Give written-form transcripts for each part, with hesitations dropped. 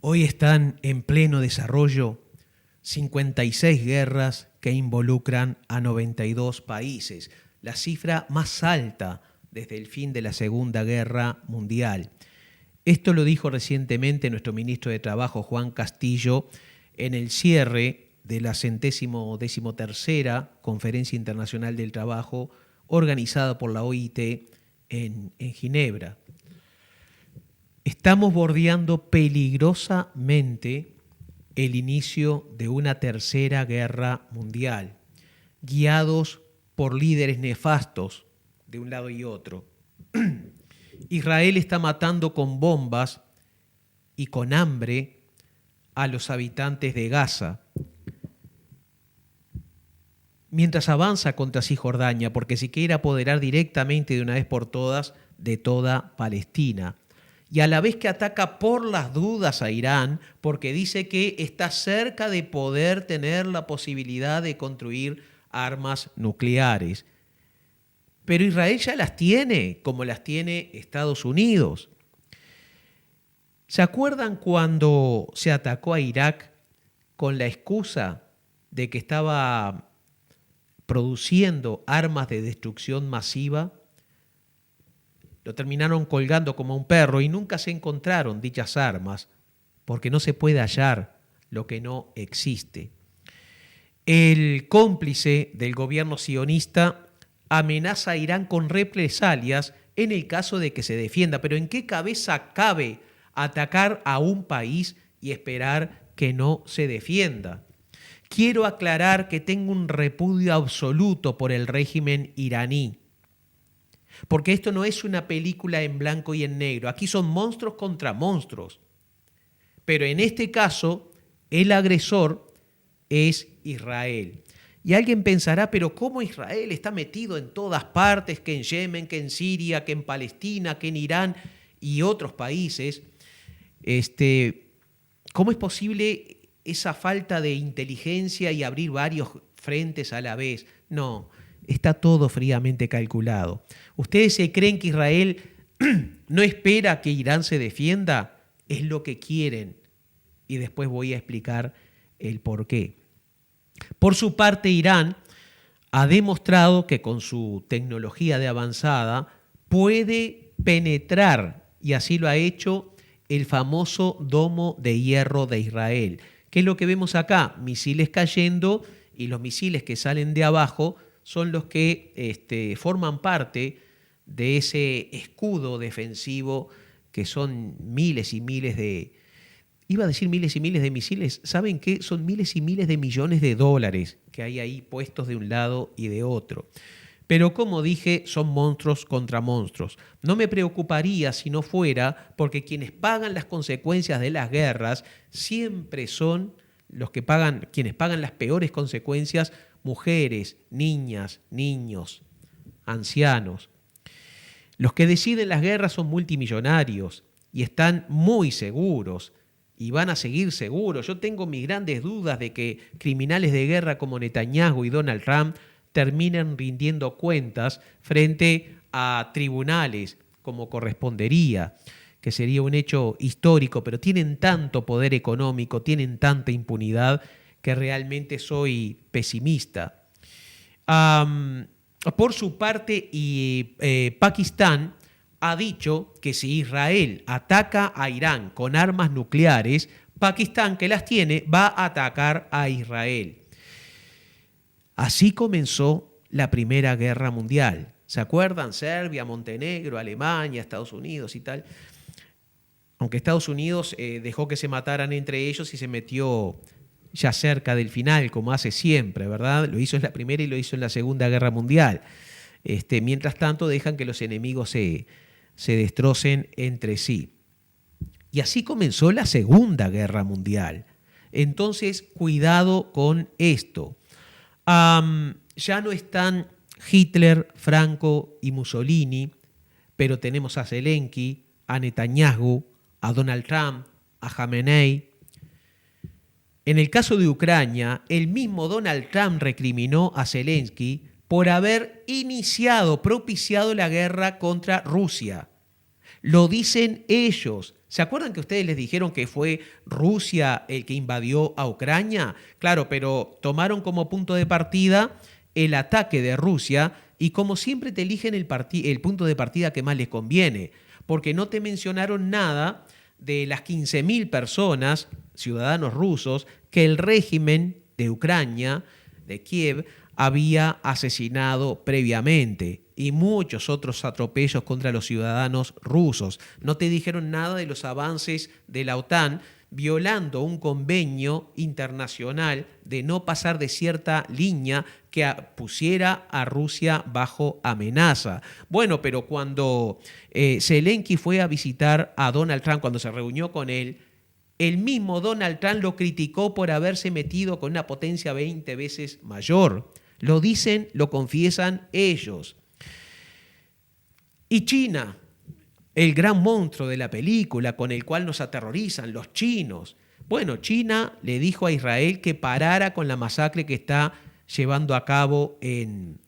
Hoy están en pleno desarrollo 56 guerras que involucran a 92 países, la cifra más alta desde el fin de la Segunda Guerra Mundial. Esto lo dijo recientemente nuestro ministro de Trabajo, Juan Castillo, en el cierre de la 113ª Conferencia Internacional del Trabajo organizada por la OIT en Ginebra. Estamos bordeando peligrosamente el inicio de una tercera guerra mundial, guiados por líderes nefastos de un lado y otro. Israel está matando con bombas y con hambre a los habitantes de Gaza, mientras avanza contra Cisjordania, porque se quiere apoderar directamente de una vez por todas de toda Palestina. Y a la vez que ataca por las dudas a Irán, porque dice que está cerca de poder tener la posibilidad de construir armas nucleares. Pero Israel ya las tiene, como las tiene Estados Unidos. ¿Se acuerdan cuando se atacó a Irak con la excusa de que estaba produciendo armas de destrucción masiva? Lo terminaron colgando como un perro y nunca se encontraron dichas armas, porque no se puede hallar lo que no existe. El cómplice del gobierno sionista amenaza a Irán con represalias en el caso de que se defienda. Pero ¿en qué cabeza cabe atacar a un país y esperar que no se defienda? Quiero aclarar que tengo un repudio absoluto por el régimen iraní, porque esto no es una película en blanco y en negro. Aquí son monstruos contra monstruos. Pero en este caso, el agresor es Israel. Y alguien pensará, pero ¿cómo Israel está metido en todas partes, que en Yemen, que en Siria, que en Palestina, que en Irán y otros países? ¿Cómo es posible esa falta de inteligencia y abrir varios frentes a la vez? No, está todo fríamente calculado. ¿Ustedes se creen que Israel no espera que Irán se defienda? Es lo que quieren. Y después voy a explicar el por qué. Por su parte, Irán ha demostrado que con su tecnología de avanzada puede penetrar, y así lo ha hecho, el famoso domo de hierro de Israel. ¿Qué es lo que vemos acá? Misiles cayendo, y los misiles que salen de abajo son los que forman parte de ese escudo defensivo que son miles y miles de... Iba a decir miles y miles de misiles. ¿Saben qué? Son miles y miles de millones de dólares que hay ahí puestos de un lado y de otro. Pero como dije, son monstruos contra monstruos. No me preocuparía si no fuera porque quienes pagan las consecuencias de las guerras siempre son los que pagan, quienes pagan las peores consecuencias, mujeres, niñas, niños, ancianos. Los que deciden las guerras son multimillonarios y están muy seguros y van a seguir seguros. Yo tengo mis grandes dudas de que criminales de guerra como Netanyahu y Donald Trump terminen rindiendo cuentas frente a tribunales como correspondería, que sería un hecho histórico, pero tienen tanto poder económico, tienen tanta impunidad que realmente soy pesimista. Por su parte, Pakistán ha dicho que si Israel ataca a Irán con armas nucleares, Pakistán, que las tiene, va a atacar a Israel. Así comenzó la Primera Guerra Mundial. ¿Se acuerdan? Serbia, Montenegro, Alemania, Estados Unidos y tal. Aunque Estados Unidos dejó que se mataran entre ellos y se metió ya cerca del final, como hace siempre, ¿verdad? Lo hizo en la Primera y lo hizo en la Segunda Guerra Mundial. Mientras tanto, dejan que los enemigos se destrocen entre sí. Y así comenzó la Segunda Guerra Mundial. Entonces, cuidado con esto. Ya no están Hitler, Franco y Mussolini, pero tenemos a Zelensky, a Netanyahu, a Donald Trump, a Khamenei. En el caso de Ucrania, el mismo Donald Trump recriminó a Zelensky por haber propiciado la guerra contra Rusia. lo dicen ellos. ¿Se acuerdan que ustedes les dijeron que fue Rusia el que invadió a Ucrania? Claro, pero tomaron como punto de partida el ataque de Rusia y como siempre te eligen el punto de partida que más les conviene, porque no te mencionaron nada de las 15.000 personas, ciudadanos rusos, que el régimen de Ucrania, de Kiev, había asesinado previamente y muchos otros atropellos contra los ciudadanos rusos. No te dijeron nada de los avances de la OTAN violando un convenio internacional de no pasar de cierta línea que pusiera a Rusia bajo amenaza. Bueno, pero cuando Zelensky fue a visitar a Donald Trump, cuando se reunió con él, el mismo Donald Trump lo criticó por haberse metido con una potencia 20 veces mayor. Lo dicen, lo confiesan ellos. Y China, el gran monstruo de la película con el cual nos aterrorizan los chinos. Bueno, China le dijo a Israel que parara con la masacre que está llevando a cabo en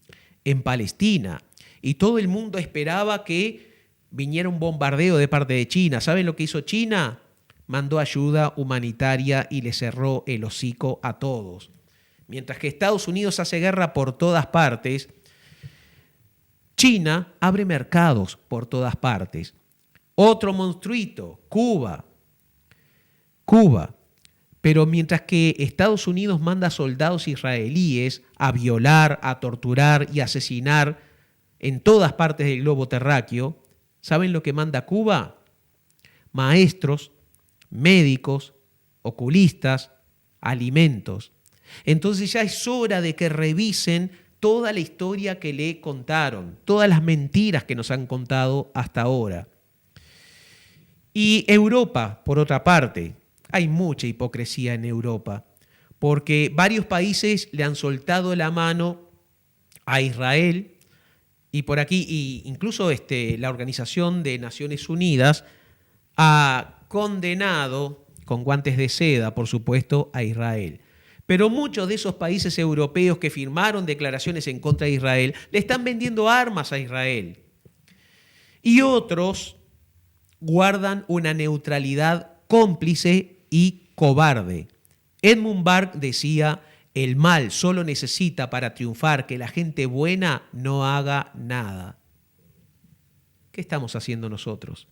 Palestina. Y todo el mundo esperaba que viniera un bombardeo de parte de China. ¿Saben lo que hizo China? Mandó ayuda humanitaria y le cerró el hocico a todos. Mientras que Estados Unidos hace guerra por todas partes, China abre mercados por todas partes. Otro monstruito, Cuba. Pero mientras que Estados Unidos manda soldados israelíes a violar, a torturar y asesinar en todas partes del globo terráqueo, ¿saben lo que manda Cuba? Maestros, médicos, oculistas, alimentos. Entonces ya es hora de que revisen toda la historia que le contaron, todas las mentiras que nos han contado hasta ahora. Y Europa, por otra parte, hay mucha hipocresía en Europa, porque varios países le han soltado la mano a Israel y por aquí, incluso la Organización de Naciones Unidas ha condenado, con guantes de seda, por supuesto, a Israel. Pero muchos de esos países europeos que firmaron declaraciones en contra de Israel le están vendiendo armas a Israel. Y otros guardan una neutralidad cómplice y cobarde. Edmund Burke decía, el mal solo necesita para triunfar que la gente buena no haga nada. ¿Qué estamos haciendo nosotros?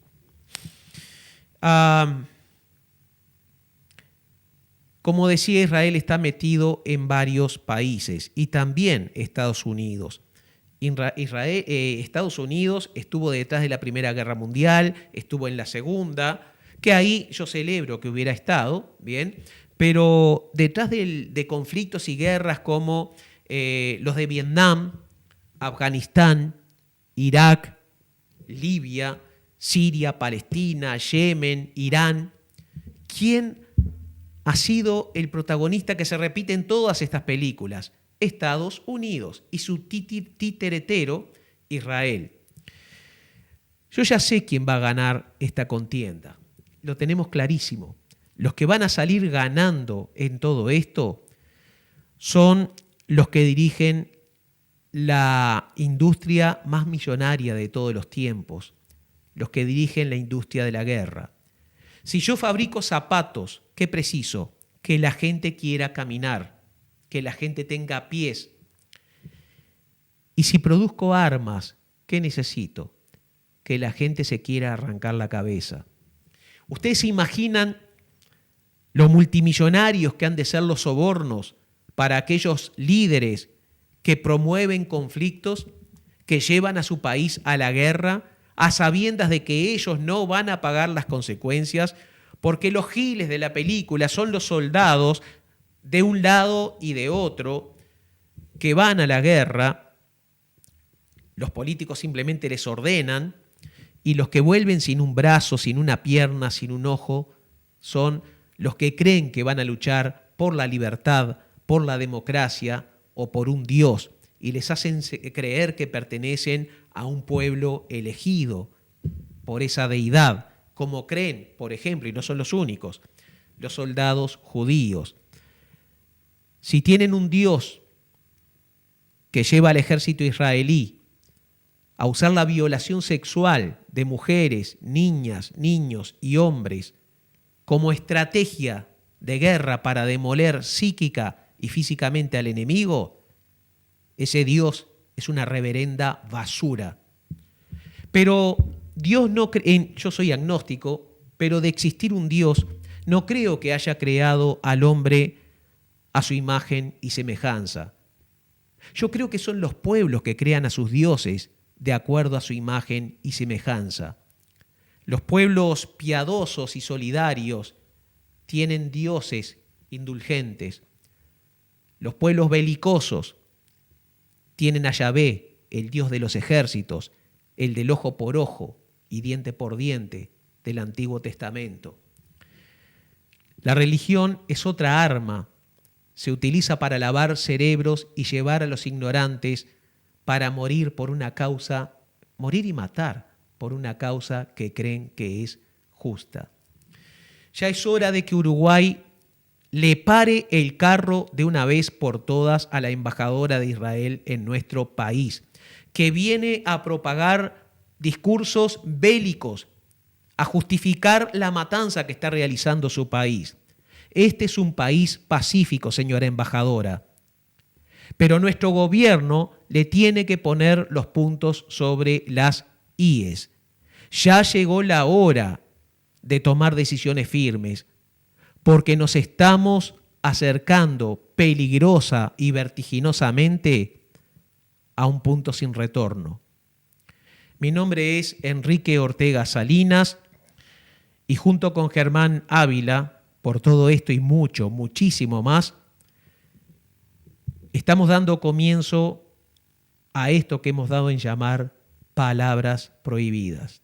Como decía, Israel está metido en varios países y también Estados Unidos. Estados Unidos estuvo detrás de la Primera Guerra Mundial, estuvo en la Segunda, que ahí yo celebro que hubiera estado, bien, pero detrás de conflictos y guerras como los de Vietnam, Afganistán, Irak, Libia, Siria, Palestina, Yemen, Irán, ¿quién ha sido el protagonista que se repite en todas estas películas? Estados Unidos y su titeretero Israel. Yo ya sé quién va a ganar esta contienda, lo tenemos clarísimo. Los que van a salir ganando en todo esto son los que dirigen la industria más millonaria de todos los tiempos, los que dirigen la industria de la guerra. Si yo fabrico zapatos, ¿qué preciso? Que la gente quiera caminar, que la gente tenga pies. Y si produzco armas, ¿qué necesito? Que la gente se quiera arrancar la cabeza. ¿Ustedes se imaginan los multimillonarios que han de ser los sobornos para aquellos líderes que promueven conflictos, que llevan a su país a la guerra, a sabiendas de que ellos no van a pagar las consecuencias, porque los giles de la película son los soldados de un lado y de otro que van a la guerra, los políticos simplemente les ordenan, y los que vuelven sin un brazo, sin una pierna, sin un ojo, son los que creen que van a luchar por la libertad, por la democracia o por un Dios, y les hacen creer que pertenecen a un pueblo elegido por esa deidad, como creen, por ejemplo, y no son los únicos, los soldados judíos. Si tienen un Dios que lleva al ejército israelí a usar la violación sexual de mujeres, niñas, niños y hombres como estrategia de guerra para demoler psíquica y físicamente al enemigo, ese Dios es una reverenda basura. Pero Dios no cree, yo soy agnóstico, pero de existir un Dios, no creo que haya creado al hombre a su imagen y semejanza. Yo creo que son los pueblos que crean a sus dioses de acuerdo a su imagen y semejanza. Los pueblos piadosos y solidarios tienen dioses indulgentes. Los pueblos belicosos tienen a Yahvé, el Dios de los ejércitos, el del ojo por ojo y diente por diente del Antiguo Testamento. La religión es otra arma. Se utiliza para lavar cerebros y llevar a los ignorantes para morir por una causa, morir y matar por una causa que creen que es justa. Ya es hora de que Uruguay le pare el carro de una vez por todas a la embajadora de Israel en nuestro país, que viene a propagar discursos bélicos, a justificar la matanza que está realizando su país. Este es un país pacífico, señora embajadora. Pero nuestro gobierno le tiene que poner los puntos sobre las íes. Ya llegó la hora de tomar decisiones firmes, porque nos estamos acercando peligrosa y vertiginosamente a un punto sin retorno. Mi nombre es Enrique Ortega Salinas y junto con Germán Ávila, por todo esto y muchísimo más, estamos dando comienzo a esto que hemos dado en llamar palabras prohibidas.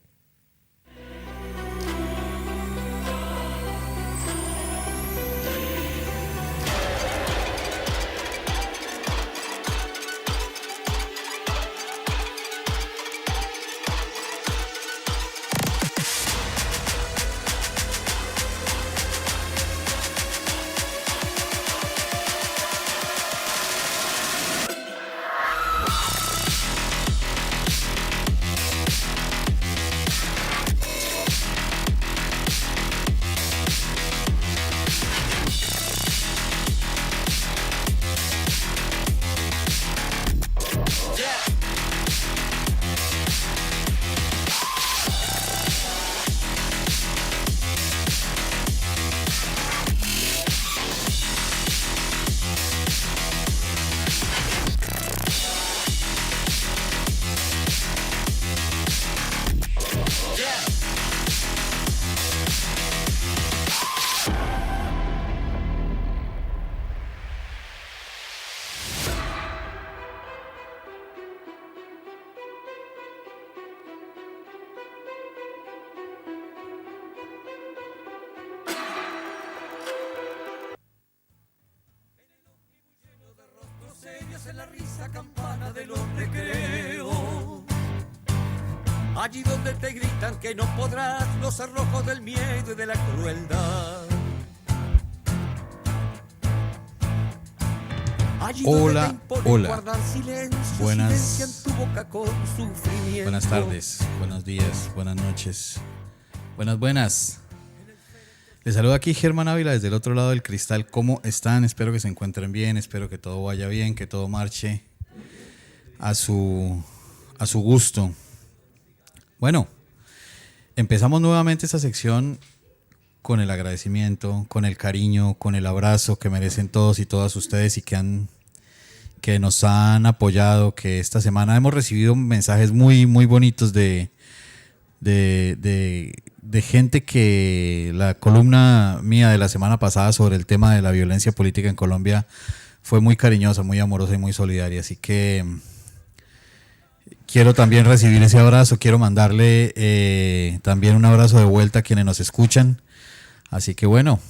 En la risa campana de los recreos, allí donde te gritan que no podrás, los cerrojos del miedo y de la crueldad. Allí hola, hola. Buenas tardes, buenos días, buenas noches, buenas. Les saludo aquí Germán Ávila desde el otro lado del cristal. ¿Cómo están? Espero que se encuentren bien, espero que todo vaya bien, que todo marche a su gusto. Bueno, empezamos nuevamente esta sección con el agradecimiento, con el cariño, con el abrazo que merecen todos y todas ustedes y que nos han apoyado, que esta semana hemos recibido mensajes muy, muy bonitos de gente que la columna mía de la semana pasada sobre el tema de la violencia política en Colombia fue muy cariñosa, muy amorosa y muy solidaria. Así que quiero también recibir ese abrazo, quiero mandarle también un abrazo de vuelta a quienes nos escuchan. Así que bueno,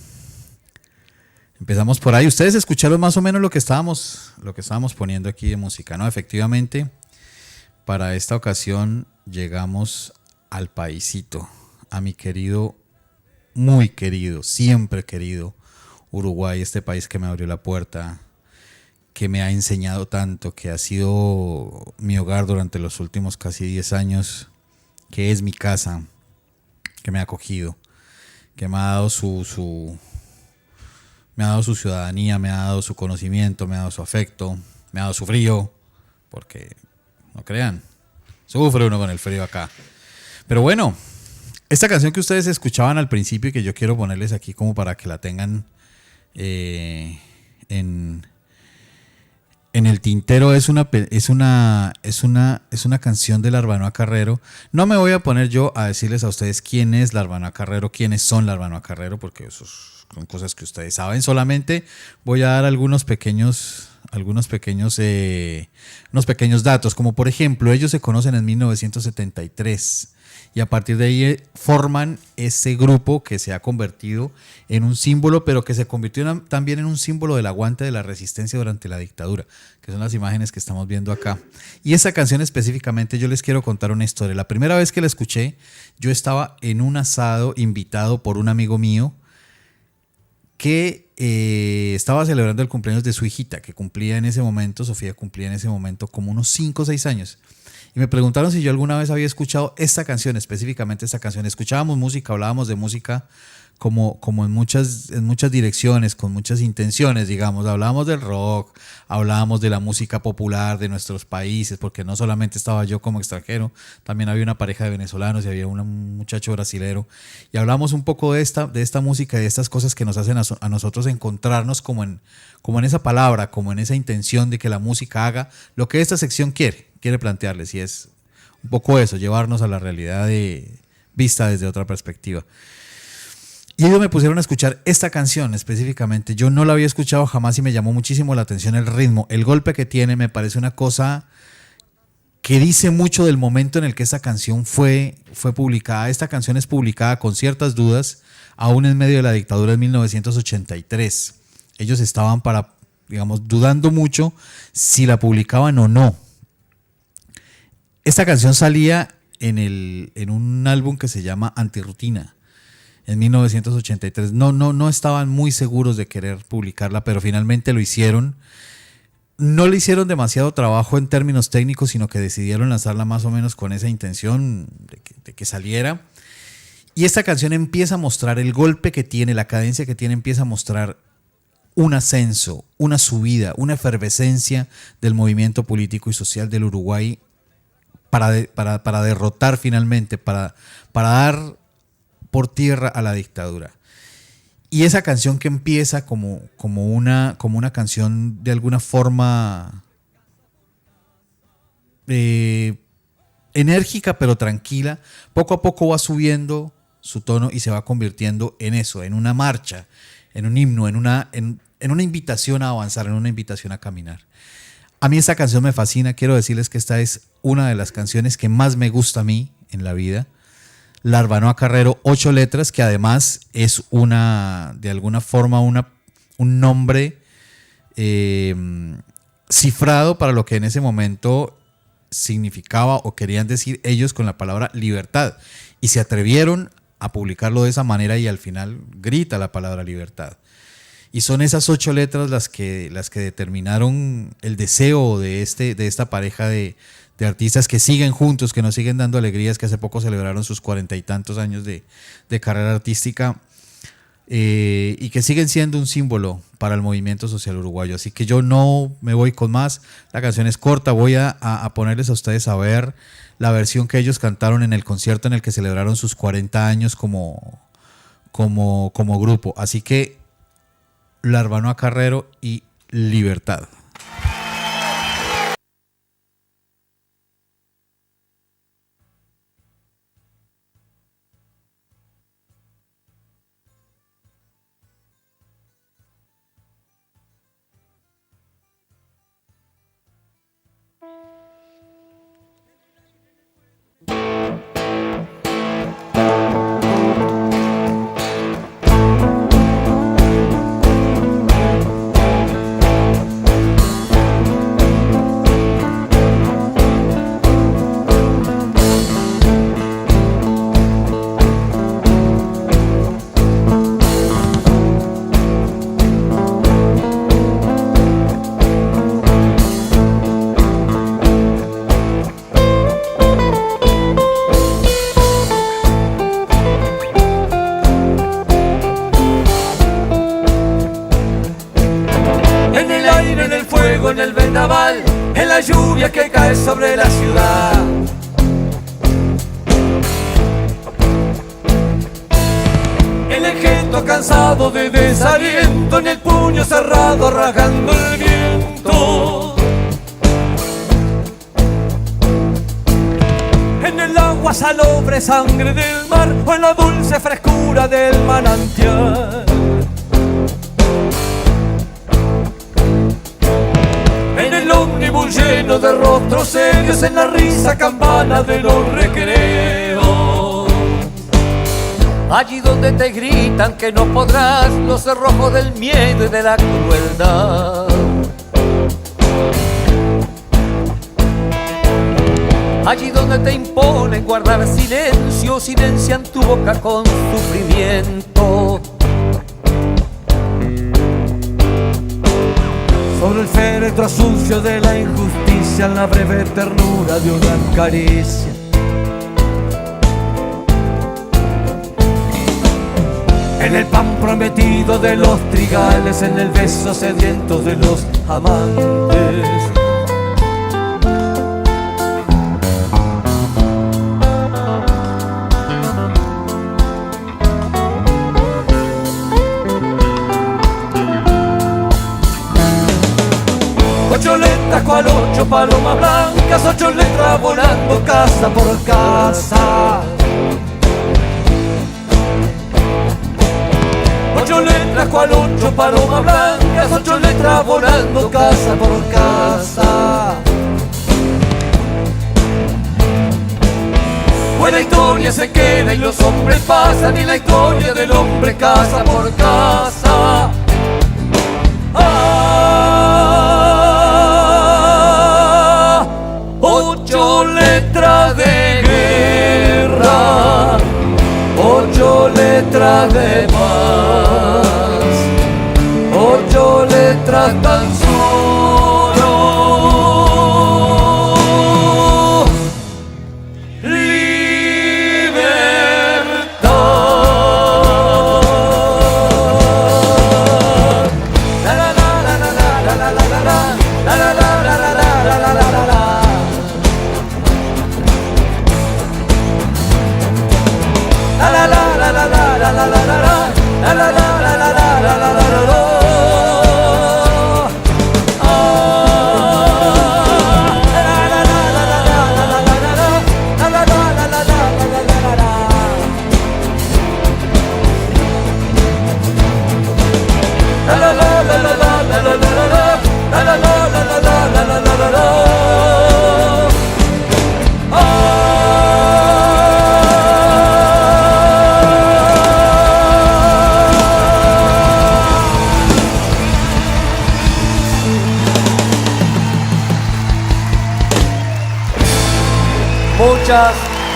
empezamos por ahí. Ustedes escucharon más o menos lo que estábamos poniendo aquí de música, ¿no? Efectivamente, para esta ocasión llegamos al paisito, a mi querido, muy querido, siempre querido Uruguay, este país que me abrió la puerta, que me ha enseñado tanto, que ha sido mi hogar durante los últimos casi 10 años que es mi casa, que me ha acogido, que me ha dado me ha dado su ciudadanía, me ha dado su conocimiento, me ha dado su afecto, me ha dado su frío, porque no crean, sufre uno con el frío acá. Pero bueno, esta canción que ustedes escuchaban al principio y que yo quiero ponerles aquí como para que la tengan en el tintero, es una canción de Larbanoa Carrero. No me voy a poner yo a decirles a ustedes quién es Larbanoa Carrero, quiénes son Larbanoa Carrero, porque eso son cosas que ustedes saben. Solamente voy a dar unos pequeños datos, como por ejemplo, ellos se conocen en 1973 y a partir de ahí forman ese grupo que se ha convertido en un símbolo, pero que se convirtió también en un símbolo del aguante de la resistencia durante la dictadura, que son las imágenes que estamos viendo acá. Y esa canción específicamente, yo les quiero contar una historia. La primera vez que la escuché, yo estaba en un asado invitado por un amigo mío que estaba celebrando el cumpleaños de su hijita, que cumplía en ese momento, Sofía cumplía en ese momento como unos 5 o 6 años. Y me preguntaron si yo alguna vez había escuchado esta canción, específicamente esta canción. Escuchábamos música, hablábamos de música como en muchas direcciones, con muchas intenciones, digamos. Hablábamos del rock, hablábamos de la música popular de nuestros países, porque no solamente estaba yo como extranjero, también había una pareja de venezolanos y había un muchacho brasilero. Y hablábamos un poco de esta música y de estas cosas que nos hacen a nosotros encontrarnos como en esa palabra, como en esa intención de que la música haga lo que esta sección quiere plantearles, y es un poco eso, llevarnos a la realidad vista desde otra perspectiva. Y ellos me pusieron a escuchar esta canción específicamente. Yo no la había escuchado jamás y me llamó muchísimo la atención el ritmo. El golpe que tiene me parece una cosa que dice mucho del momento en el que esta canción fue publicada. Esta canción es publicada con ciertas dudas, aún en medio de la dictadura en 1983. Ellos estaban dudando mucho si la publicaban o no. Esta canción salía en un álbum que se llama Antirrutina. En 1983 no estaban muy seguros de querer publicarla, pero finalmente lo hicieron. No le hicieron demasiado trabajo en términos técnicos, sino que decidieron lanzarla más o menos con esa intención de que saliera. Y esta canción empieza a mostrar el golpe que tiene, la cadencia que tiene, empieza a mostrar un ascenso, una subida, una efervescencia del movimiento político y social del Uruguay para derrotar finalmente, para dar por tierra a la dictadura. Y esa canción que empieza como una canción de alguna forma enérgica pero tranquila, poco a poco va subiendo su tono y se va convirtiendo en eso, en una marcha, en un himno, en una invitación a avanzar, en una invitación a caminar. A mí esta canción me fascina. Quiero decirles que esta es una de las canciones que más me gusta a mí en la vida. Larbanoa Carrero, 8 letras, que además es de alguna forma un nombre cifrado para lo que en ese momento significaba o querían decir ellos con la palabra libertad. Y se atrevieron a publicarlo de esa manera y al final grita la palabra libertad. Y son esas 8 letras las que determinaron el deseo de esta pareja de artistas que siguen juntos, que nos siguen dando alegrías, que hace poco celebraron sus 40 y tantos años de carrera artística y que siguen siendo un símbolo para el movimiento social uruguayo. Así que yo no me voy con más, la canción es corta, voy a ponerles a ustedes a ver la versión que ellos cantaron en el concierto en el que celebraron sus 40 años como grupo. Así que Larbanoa Carrero y Libertad. cae sobre la ciudad. En el gesto cansado de desaliento, en el puño cerrado rajando el viento. En el agua salobre sangre del mar, o en la dulce frescura del manantial. En el ómnibus lleno de rostros serios, en la risa campana de los recreos. Allí donde te gritan que no podrás, los cerrojos del miedo y de la crueldad. Allí donde te imponen guardar silencio, silencian tu boca con sufrimiento. Sobre el féretro sucio de la injusticia, en la breve ternura de una caricia. En el pan prometido de los trigales, en el beso sediento de los amantes. Ocho letras cual ocho palomas blancas, 8 letras volando casa por casa. 8 letras cual 8 palomas blancas, 8 letras volando casa por casa. Pues la historia se queda y los hombres pasan, y la historia del hombre casa por casa. 8 letras de guerra, 8 letras de paz, 8 letras tan solo. Libertad. La la la la la la la la la la la la la la la la la la la. La la la la la la la la la la la la la la la la la la la.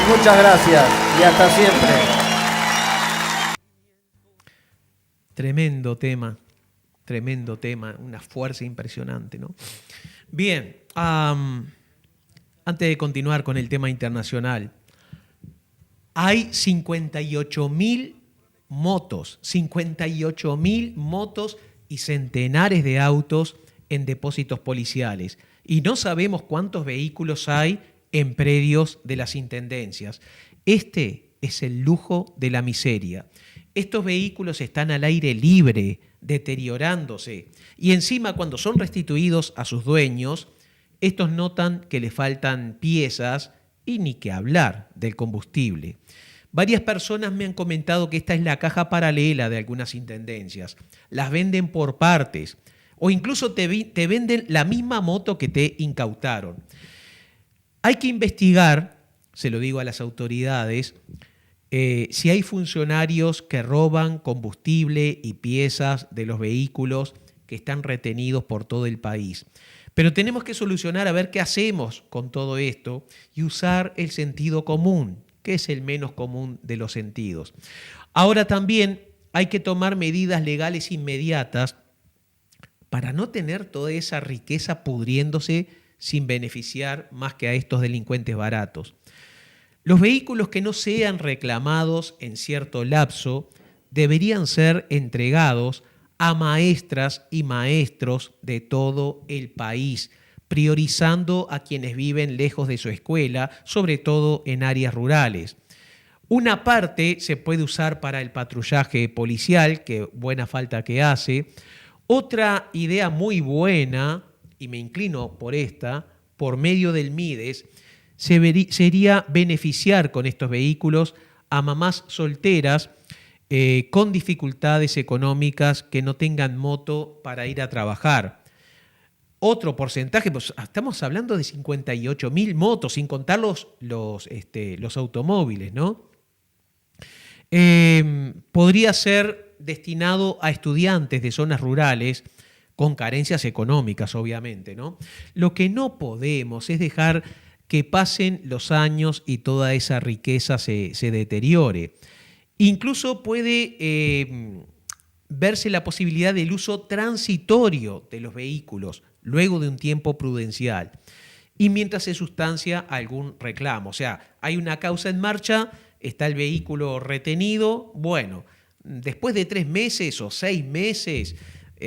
Muchas gracias y hasta siempre. Tremendo tema, una fuerza impresionante, ¿no? Bien, antes de continuar con el tema internacional, hay 58.000 motos y centenares de autos en depósitos policiales, y no sabemos cuántos vehículos hay en predios de las intendencias. Este es el lujo de la miseria. Estos vehículos están al aire libre, deteriorándose, y encima cuando son restituidos a sus dueños, estos notan que le faltan piezas y ni que hablar del combustible. Varias personas me han comentado que esta es la caja paralela de algunas intendencias. Las venden por partes o incluso te venden la misma moto que te incautaron. Hay que investigar, se lo digo a las autoridades, si hay funcionarios que roban combustible y piezas de los vehículos que están retenidos por todo el país. Pero tenemos que solucionar a ver qué hacemos con todo esto y usar el sentido común, que es el menos común de los sentidos. Ahora también hay que tomar medidas legales inmediatas para no tener toda esa riqueza pudriéndose sin beneficiar más que a estos delincuentes baratos. Los vehículos que no sean reclamados en cierto lapso deberían ser entregados a maestras y maestros de todo el país priorizando a quienes viven lejos de su escuela, sobre todo en áreas rurales. Una parte se puede usar para el patrullaje policial, que buena falta que hace. Otra idea muy buena, y me inclino por esta, por medio del MIDES, sería beneficiar con estos vehículos a mamás solteras con dificultades económicas que no tengan moto para ir a trabajar. Otro porcentaje, pues estamos hablando de 58.000 motos, sin contar los automóviles, ¿no? Podría ser destinado a estudiantes de zonas rurales con carencias económicas, obviamente, ¿no? Lo que no podemos es dejar que pasen los años y toda esa riqueza se deteriore. Incluso puede verse la posibilidad del uso transitorio de los vehículos luego de un tiempo prudencial y mientras se sustancia algún reclamo. O sea, hay una causa en marcha, está el vehículo retenido, bueno, después de 3 meses o 6 meses,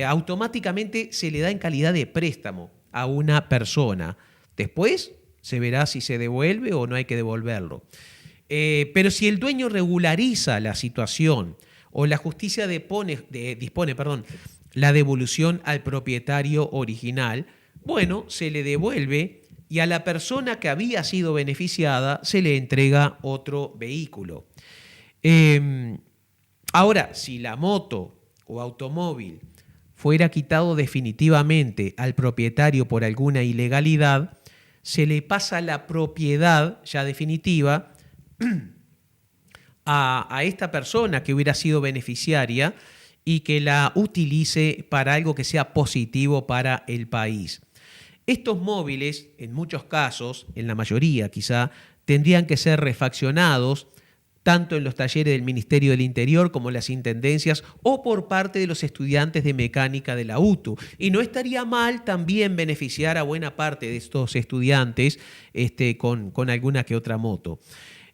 automáticamente se le da en calidad de préstamo a una persona. Después se verá si se devuelve o no hay que devolverlo. Pero si el dueño regulariza la situación o la justicia dispone la devolución al propietario original, bueno, se le devuelve y a la persona que había sido beneficiada se le entrega otro vehículo. Ahora, si la moto o automóvil fuera quitado definitivamente al propietario por alguna ilegalidad, se le pasa la propiedad ya definitiva a esta persona que hubiera sido beneficiaria y que la utilice para algo que sea positivo para el país. Estos móviles, en muchos casos, en la mayoría quizá, tendrían que ser refaccionados tanto en los talleres del Ministerio del Interior como en las intendencias o por parte de los estudiantes de mecánica de la UTU. Y no estaría mal también beneficiar a buena parte de estos estudiantes con alguna que otra moto.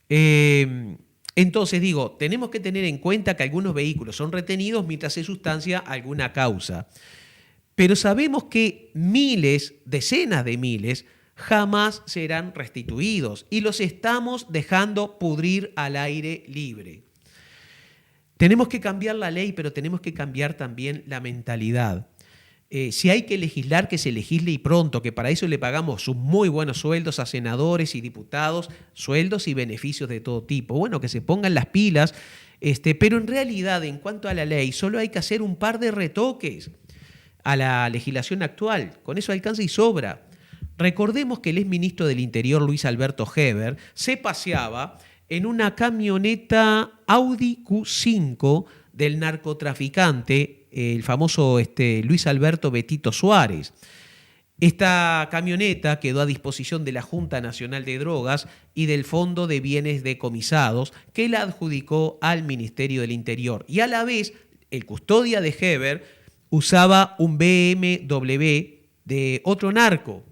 Entonces digo, tenemos que tener en cuenta que algunos vehículos son retenidos mientras se sustancia alguna causa. Pero sabemos que miles, decenas de miles, jamás serán restituidos y los estamos dejando pudrir al aire libre. Tenemos que cambiar la ley, pero tenemos que cambiar también la mentalidad. Si hay que legislar, que se legisle y pronto, que para eso le pagamos sus muy buenos sueldos a senadores y diputados, sueldos y beneficios de todo tipo. Bueno, que se pongan las pilas, pero en realidad, en cuanto a la ley, solo hay que hacer un par de retoques a la legislación actual. Con eso alcanza y sobra. Recordemos que el exministro del Interior, Luis Alberto Heber, se paseaba en una camioneta Audi Q5 del narcotraficante, el famoso Luis Alberto Betito Suárez. Esta camioneta quedó a disposición de la Junta Nacional de Drogas y del Fondo de Bienes Decomisados, que la adjudicó al Ministerio del Interior. Y a la vez, el custodia de Heber usaba un BMW de otro narco.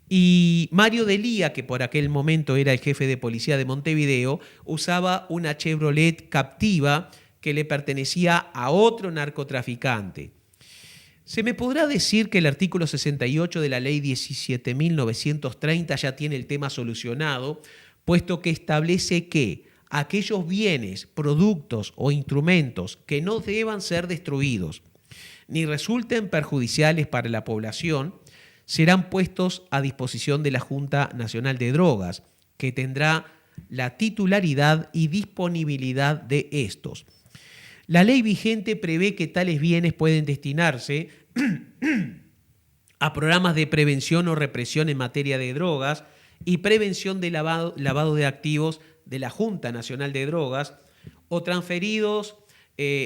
Y Mario Delía, que por aquel momento era el jefe de policía de Montevideo, usaba una Chevrolet Captiva que le pertenecía a otro narcotraficante. Se me podrá decir que el artículo 68 de la ley 17.930 ya tiene el tema solucionado, puesto que establece que aquellos bienes, productos o instrumentos que no deban ser destruidos ni resulten perjudiciales para la población, serán puestos a disposición de la Junta Nacional de Drogas, que tendrá la titularidad y disponibilidad de estos. La ley vigente prevé que tales bienes pueden destinarse a programas de prevención o represión en materia de drogas y prevención de lavado de activos de la Junta Nacional de Drogas o transferidos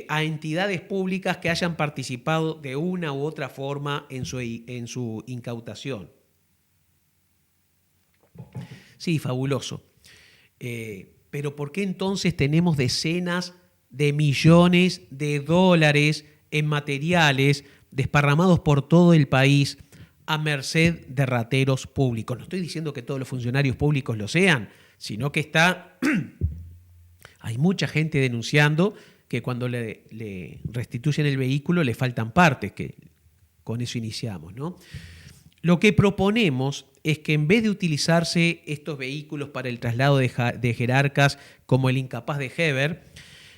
a entidades públicas que hayan participado de una u otra forma en su incautación. Sí, fabuloso. Pero ¿por qué entonces tenemos decenas de millones de dólares en materiales desparramados por todo el país a merced de rateros públicos? No estoy diciendo que todos los funcionarios públicos lo sean, sino que hay mucha gente denunciando que cuando le restituyen el vehículo le faltan partes, que con eso iniciamos, ¿no? Lo que proponemos es que en vez de utilizarse estos vehículos para el traslado de jerarcas como el incapaz de Heber,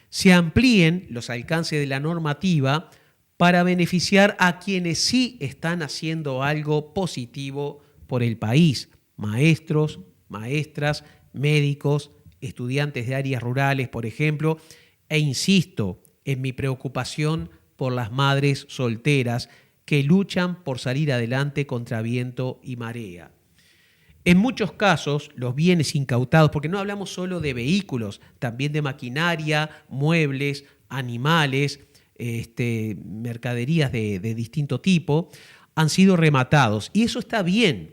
se amplíen los alcances de la normativa para beneficiar a quienes sí están haciendo algo positivo por el país: maestros, maestras, médicos, estudiantes de áreas rurales, por ejemplo, e insisto en mi preocupación por las madres solteras que luchan por salir adelante contra viento y marea. En muchos casos, los bienes incautados, porque no hablamos solo de vehículos, también de maquinaria, muebles, animales, mercaderías de distinto tipo, han sido rematados. Y eso está bien,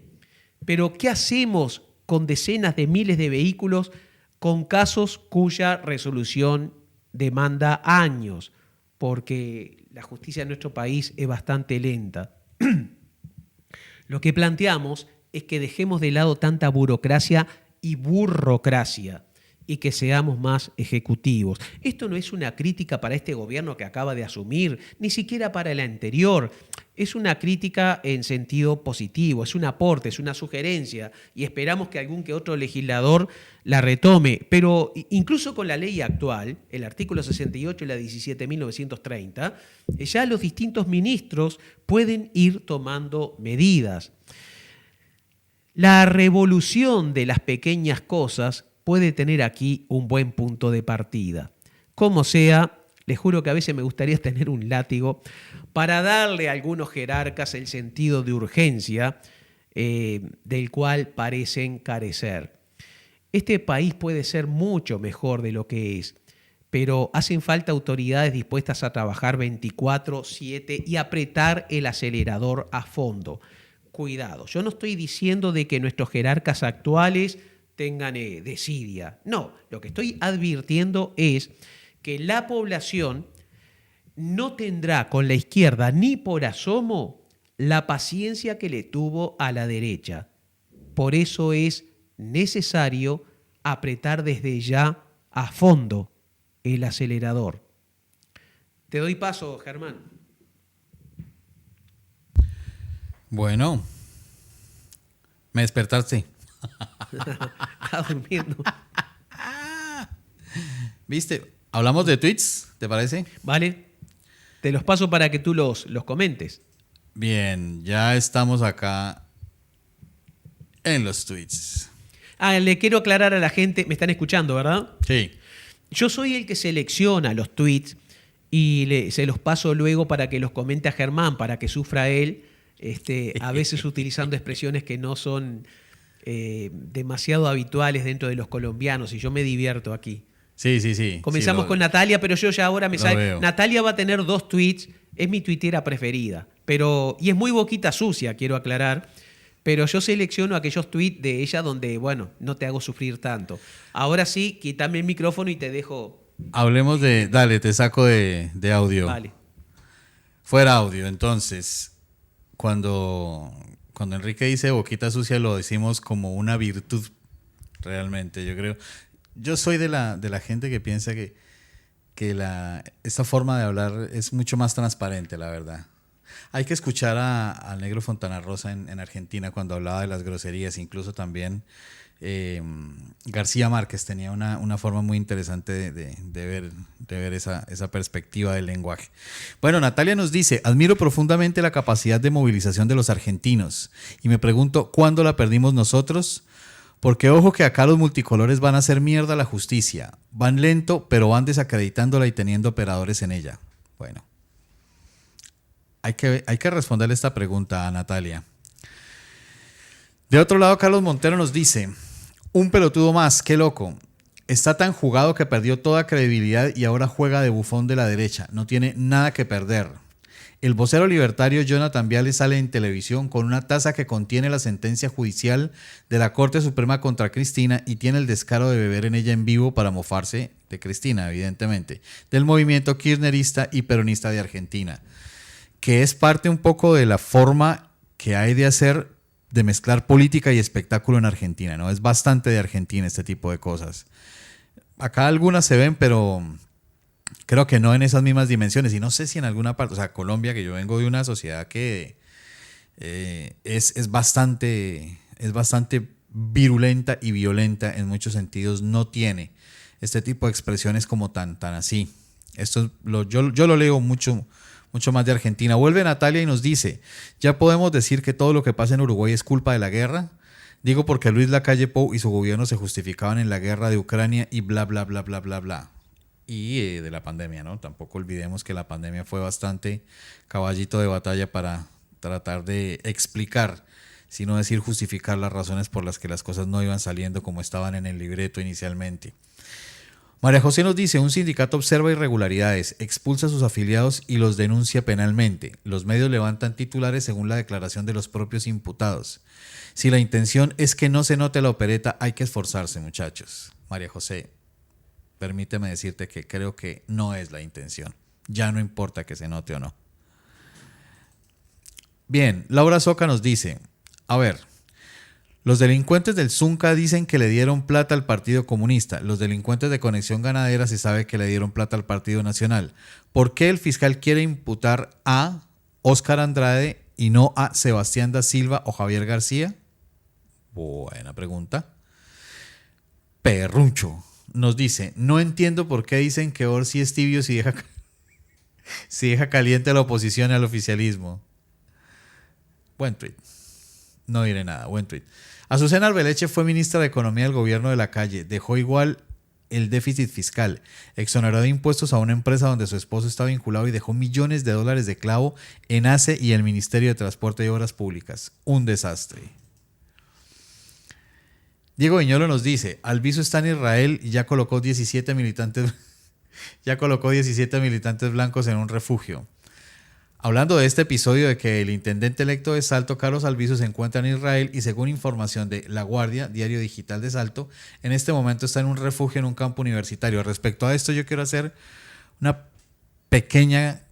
pero ¿qué hacemos con decenas de miles de vehículos con casos cuya resolución demanda años? Porque la justicia en nuestro país es bastante lenta. Lo que planteamos es que dejemos de lado tanta burocracia y burrocracia y que seamos más ejecutivos. Esto no es una crítica para este gobierno que acaba de asumir, ni siquiera para el anterior. Es una crítica en sentido positivo, es un aporte, es una sugerencia y esperamos que algún que otro legislador la retome. Pero incluso con la ley actual, el artículo 68 y la 17.930, ya los distintos ministros pueden ir tomando medidas. La revolución de las pequeñas cosas puede tener aquí un buen punto de partida. Como sea, les juro que a veces me gustaría tener un látigo para darle a algunos jerarcas el sentido de urgencia del cual parecen carecer. Este país puede ser mucho mejor de lo que es, pero hacen falta autoridades dispuestas a trabajar 24/7 y apretar el acelerador a fondo. Cuidado, yo no estoy diciendo de que nuestros jerarcas actuales tengan desidia. No, lo que estoy advirtiendo es que la población no tendrá con la izquierda ni por asomo la paciencia que le tuvo a la derecha. Por eso es necesario apretar desde ya a fondo el acelerador. Te doy paso, Germán. Bueno, me despertaste. Está durmiendo. ¿Viste? Hablamos de tweets, ¿te parece? Vale. Te los paso para que tú los comentes. Bien, ya estamos acá en los tweets. Le quiero aclarar a la gente, me están escuchando, ¿verdad? Sí. Yo soy el que selecciona los tweets y se los paso luego para que los comente a Germán, para que sufra él, a veces utilizando expresiones que no son demasiado habituales dentro de los colombianos, y yo me divierto aquí. Sí. Comenzamos con Natalia, pero yo ya ahora me sale. Veo. Natalia va a tener 2 tweets, es mi tuitera preferida, y es muy boquita sucia, quiero aclarar, pero yo selecciono aquellos tweets de ella donde, bueno, no te hago sufrir tanto. Ahora sí, quítame el micrófono y te dejo. Hablemos de... Dale, te saco de audio. Vale. Fuera audio, entonces, cuando Enrique dice boquita sucia lo decimos como una virtud, realmente, yo creo. Yo soy de la gente que piensa que esta forma de hablar es mucho más transparente, la verdad. Hay que escuchar al negro Fontana Rosa en Argentina cuando hablaba de las groserías, incluso también García Márquez tenía una forma muy interesante de ver esa perspectiva del lenguaje. Bueno, Natalia nos dice: admiro profundamente la capacidad de movilización de los argentinos y me pregunto ¿cuándo la perdimos nosotros? Porque ojo que acá los multicolores van a hacer mierda a la justicia. Van lento, pero van desacreditándola y teniendo operadores en ella. Bueno, hay que responderle esta pregunta a Natalia. De otro lado, Carlos Montero nos dice: un pelotudo más, qué loco. Está tan jugado que perdió toda credibilidad y ahora juega de bufón de la derecha. No tiene nada que perder. El vocero libertario Jonathan Viale sale en televisión con una taza que contiene la sentencia judicial de la Corte Suprema contra Cristina y tiene el descaro de beber en ella en vivo para mofarse de Cristina, evidentemente, del movimiento kirchnerista y peronista de Argentina, que es parte un poco de la forma que hay de hacer, de mezclar política y espectáculo en Argentina, ¿no? Es bastante de Argentina este tipo de cosas. Acá algunas se ven, pero creo que no en esas mismas dimensiones. Y no sé si en alguna parte, o sea, Colombia, que yo vengo de una sociedad que es bastante virulenta y violenta en muchos sentidos. No tiene este tipo de expresiones como tan así. Yo lo leo mucho más de Argentina. Vuelve Natalia y nos dice: ¿ya podemos decir que todo lo que pasa en Uruguay es culpa de la guerra? Digo porque Luis Lacalle Pou y su gobierno se justificaban en la guerra de Ucrania y bla, bla, bla, bla, bla, bla. Y de la pandemia, ¿no? Tampoco olvidemos que la pandemia fue bastante caballito de batalla para tratar de explicar, sino decir justificar las razones por las que las cosas no iban saliendo como estaban en el libreto inicialmente. María José nos dice: un sindicato observa irregularidades, expulsa a sus afiliados y los denuncia penalmente. Los medios levantan titulares según la declaración de los propios imputados. Si la intención es que no se note la opereta, hay que esforzarse, muchachos. María José, permíteme decirte que creo que no es la intención. Ya no importa que se note o no. Bien, Laura Soca nos dice: a ver, los delincuentes del Zunca dicen que le dieron plata al Partido Comunista. Los delincuentes de Conexión Ganadera se sabe que le dieron plata al Partido Nacional. ¿Por qué el fiscal quiere imputar a Óscar Andrade y no a Sebastián da Silva o Javier García? Buena pregunta. Perruncho nos dice: no entiendo por qué dicen que Orsi es tibio si deja caliente a la oposición y al oficialismo. Buen tweet. No diré nada, buen tweet. Azucena Arbeleche fue ministra de Economía del gobierno de Lacalle. Dejó igual el déficit fiscal. Exoneró de impuestos a una empresa donde su esposo está vinculado y dejó millones de dólares de clavo en ACE y el Ministerio de Transporte y Obras Públicas. Un desastre. Diego Viñolo nos dice: Albizu está en Israel y ya colocó 17 militantes blancos en un refugio. Hablando de este episodio de que el intendente electo de Salto, Carlos Albizu, se encuentra en Israel y según información de La Guardia, diario digital de Salto, en este momento está en un refugio en un campo universitario. Respecto a esto, yo quiero hacer una pequeña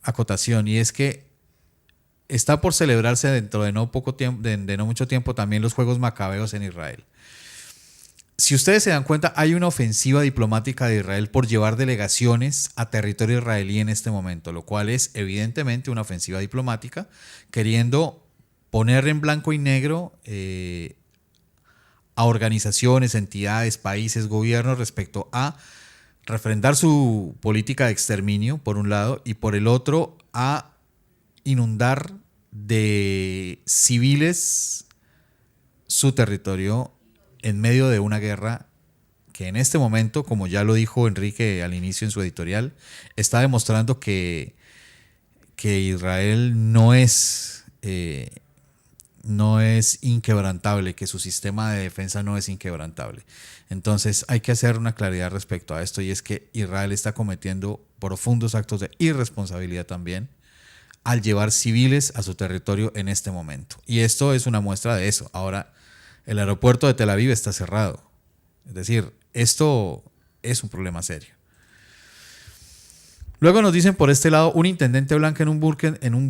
acotación, y es que está por celebrarse dentro de no mucho tiempo también los Juegos Macabeos en Israel. Si ustedes se dan cuenta, hay una ofensiva diplomática de Israel por llevar delegaciones a territorio israelí en este momento, lo cual es evidentemente una ofensiva diplomática, queriendo poner en blanco y negro a organizaciones, entidades, países, gobiernos respecto a refrendar su política de exterminio, por un lado, y por el otro, a inundar de civiles su territorio en medio de una guerra que en este momento, como ya lo dijo Enrique al inicio en su editorial, está demostrando que Israel no es inquebrantable, que su sistema de defensa no es inquebrantable. Entonces hay que hacer una claridad respecto a esto, y es que Israel está cometiendo profundos actos de irresponsabilidad también al llevar civiles a su territorio en este momento. Y esto es una muestra de eso. Ahora, el aeropuerto de Tel Aviv está cerrado. Es decir, esto es un problema serio. Luego nos dicen por este lado: un intendente blanco en un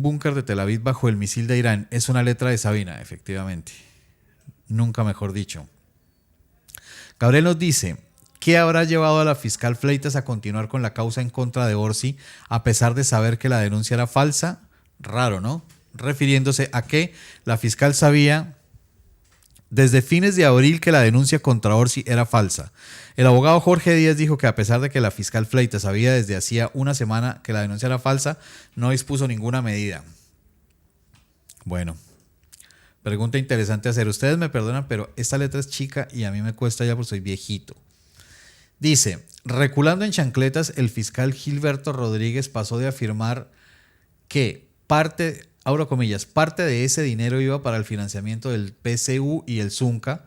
búnker de Tel Aviv bajo el misil de Irán. Es una letra de Sabina, efectivamente. Nunca mejor dicho. Gabriel nos dice: ¿qué habrá llevado a la fiscal Fleitas a continuar con la causa en contra de Orsi a pesar de saber que la denuncia era falsa? Raro, ¿no? Refiriéndose a que la fiscal sabía desde fines de abril que la denuncia contra Orsi era falsa. El abogado Jorge Díaz dijo que a pesar de que la fiscal Fleitas sabía desde hacía una semana que la denuncia era falsa, no dispuso ninguna medida. Bueno, pregunta interesante hacer. Ustedes me perdonan, pero esta letra es chica y a mí me cuesta ya porque soy viejito. Dice: reculando en chancletas, el fiscal Gilberto Rodríguez pasó de afirmar que parte de ese dinero iba para el financiamiento del PCU y el Zunca,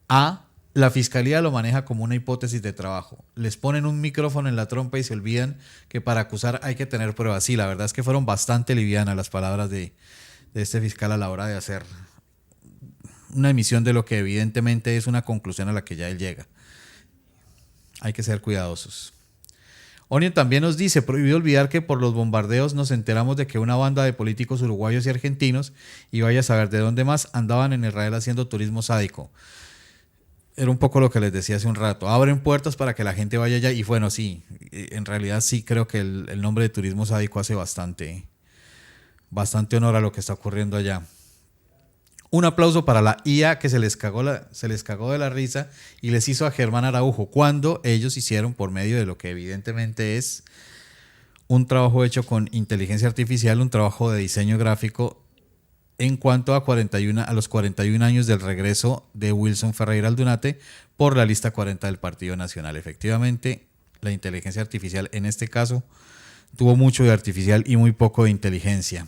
a la fiscalía lo maneja como una hipótesis de trabajo. Les ponen un micrófono en la trompa y se olvidan que para acusar hay que tener pruebas. Sí, la verdad es que fueron bastante livianas las palabras de este fiscal a la hora de hacer una emisión de lo que evidentemente es una conclusión a la que ya él llega. Hay que ser cuidadosos. Onion también nos dice: prohibido olvidar que por los bombardeos nos enteramos de que una banda de políticos uruguayos y argentinos, y vaya a saber de dónde más, andaban en Israel haciendo turismo sádico. Era un poco lo que les decía hace un rato. Abren puertas para que la gente vaya allá, y bueno, sí, en realidad sí creo que el nombre de turismo sádico hace bastante bastante honor a lo que está ocurriendo allá. Un aplauso para la IA que se les cagó de la risa y les hizo a Germán Araujo cuando ellos hicieron, por medio de lo que evidentemente es un trabajo hecho con inteligencia artificial, un trabajo de diseño gráfico en cuanto a los 41 años del regreso de Wilson Ferreira Aldunate por la lista 40 del Partido Nacional. Efectivamente, la inteligencia artificial en este caso tuvo mucho de artificial y muy poco de inteligencia.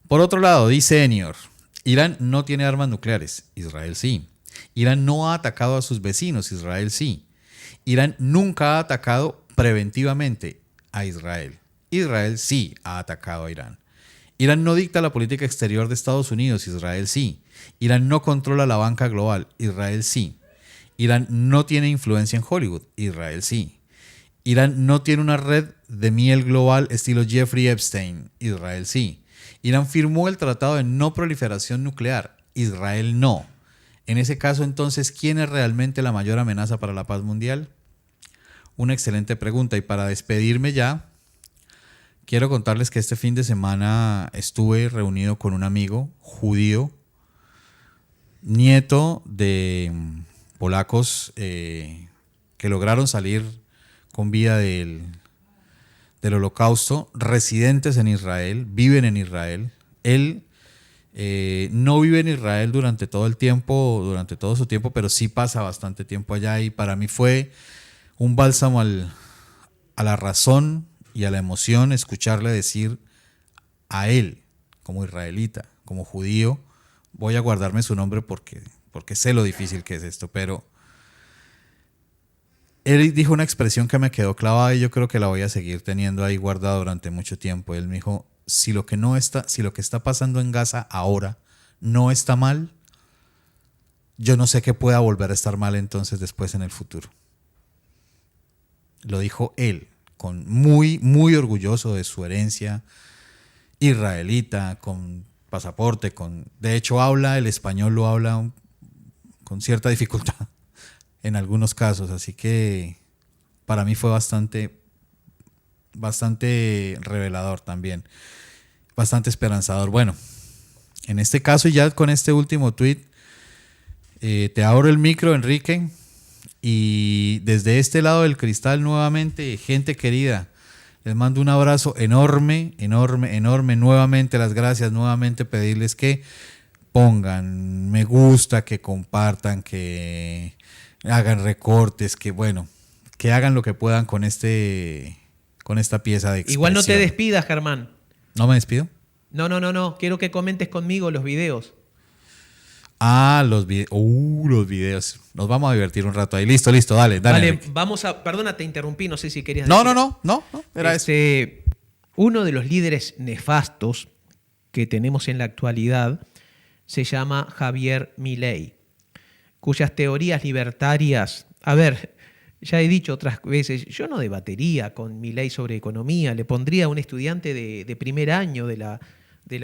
Por otro lado, dice Enior, Irán no tiene armas nucleares, Israel sí. Irán no ha atacado a sus vecinos, Israel sí. Irán nunca ha atacado preventivamente a Israel. Israel sí ha atacado a Irán. Irán no dicta la política exterior de Estados Unidos, Israel sí. Irán no controla la banca global, Israel sí. Irán no tiene influencia en Hollywood, Israel sí. Irán no tiene una red de miel global estilo Jeffrey Epstein, Israel sí. Irán firmó el Tratado de No Proliferación Nuclear, Israel no. En ese caso, entonces, ¿quién es realmente la mayor amenaza para la paz mundial? Una excelente pregunta. Y para despedirme ya, quiero contarles que este fin de semana estuve reunido con un amigo judío, nieto de polacos que lograron salir con vida del Holocausto, residentes en Israel, viven en Israel. Él no vive en Israel durante todo su tiempo, pero sí pasa bastante tiempo allá y para mí fue un bálsamo a la razón y a la emoción escucharle decir a él, como israelita, como judío, voy a guardarme su nombre porque sé lo difícil que es esto, pero él dijo una expresión que me quedó clavada y yo creo que la voy a seguir teniendo ahí guardada durante mucho tiempo. Él me dijo, si lo que está pasando en Gaza ahora no está mal, yo no sé qué pueda volver a estar mal entonces después en el futuro. Lo dijo él, muy, muy orgulloso de su herencia israelita, con pasaporte, de hecho habla el español, lo habla con cierta dificultad en algunos casos, así que para mí fue bastante revelador también, bastante esperanzador. Bueno, en este caso y ya con este último tweet, te abro el micro, Enrique, y desde este lado del cristal nuevamente, gente querida, les mando un abrazo enorme, enorme, enorme, nuevamente las gracias, nuevamente pedirles que pongan me gusta, que compartan, que hagan recortes, que hagan lo que puedan con esta pieza de expresión. Igual no te despidas, Germán. ¿No me despido? No. Quiero que comentes conmigo los videos. Ah, los videos. Nos vamos a divertir un rato ahí. Listo, dale. Vale, perdona, te interrumpí, no sé si querías decir. No. Era uno de los líderes nefastos que tenemos en la actualidad se llama Javier Milei, cuyas teorías libertarias, ya he dicho otras veces, yo no debatería con Milei sobre economía, le pondría a un estudiante de primer año de la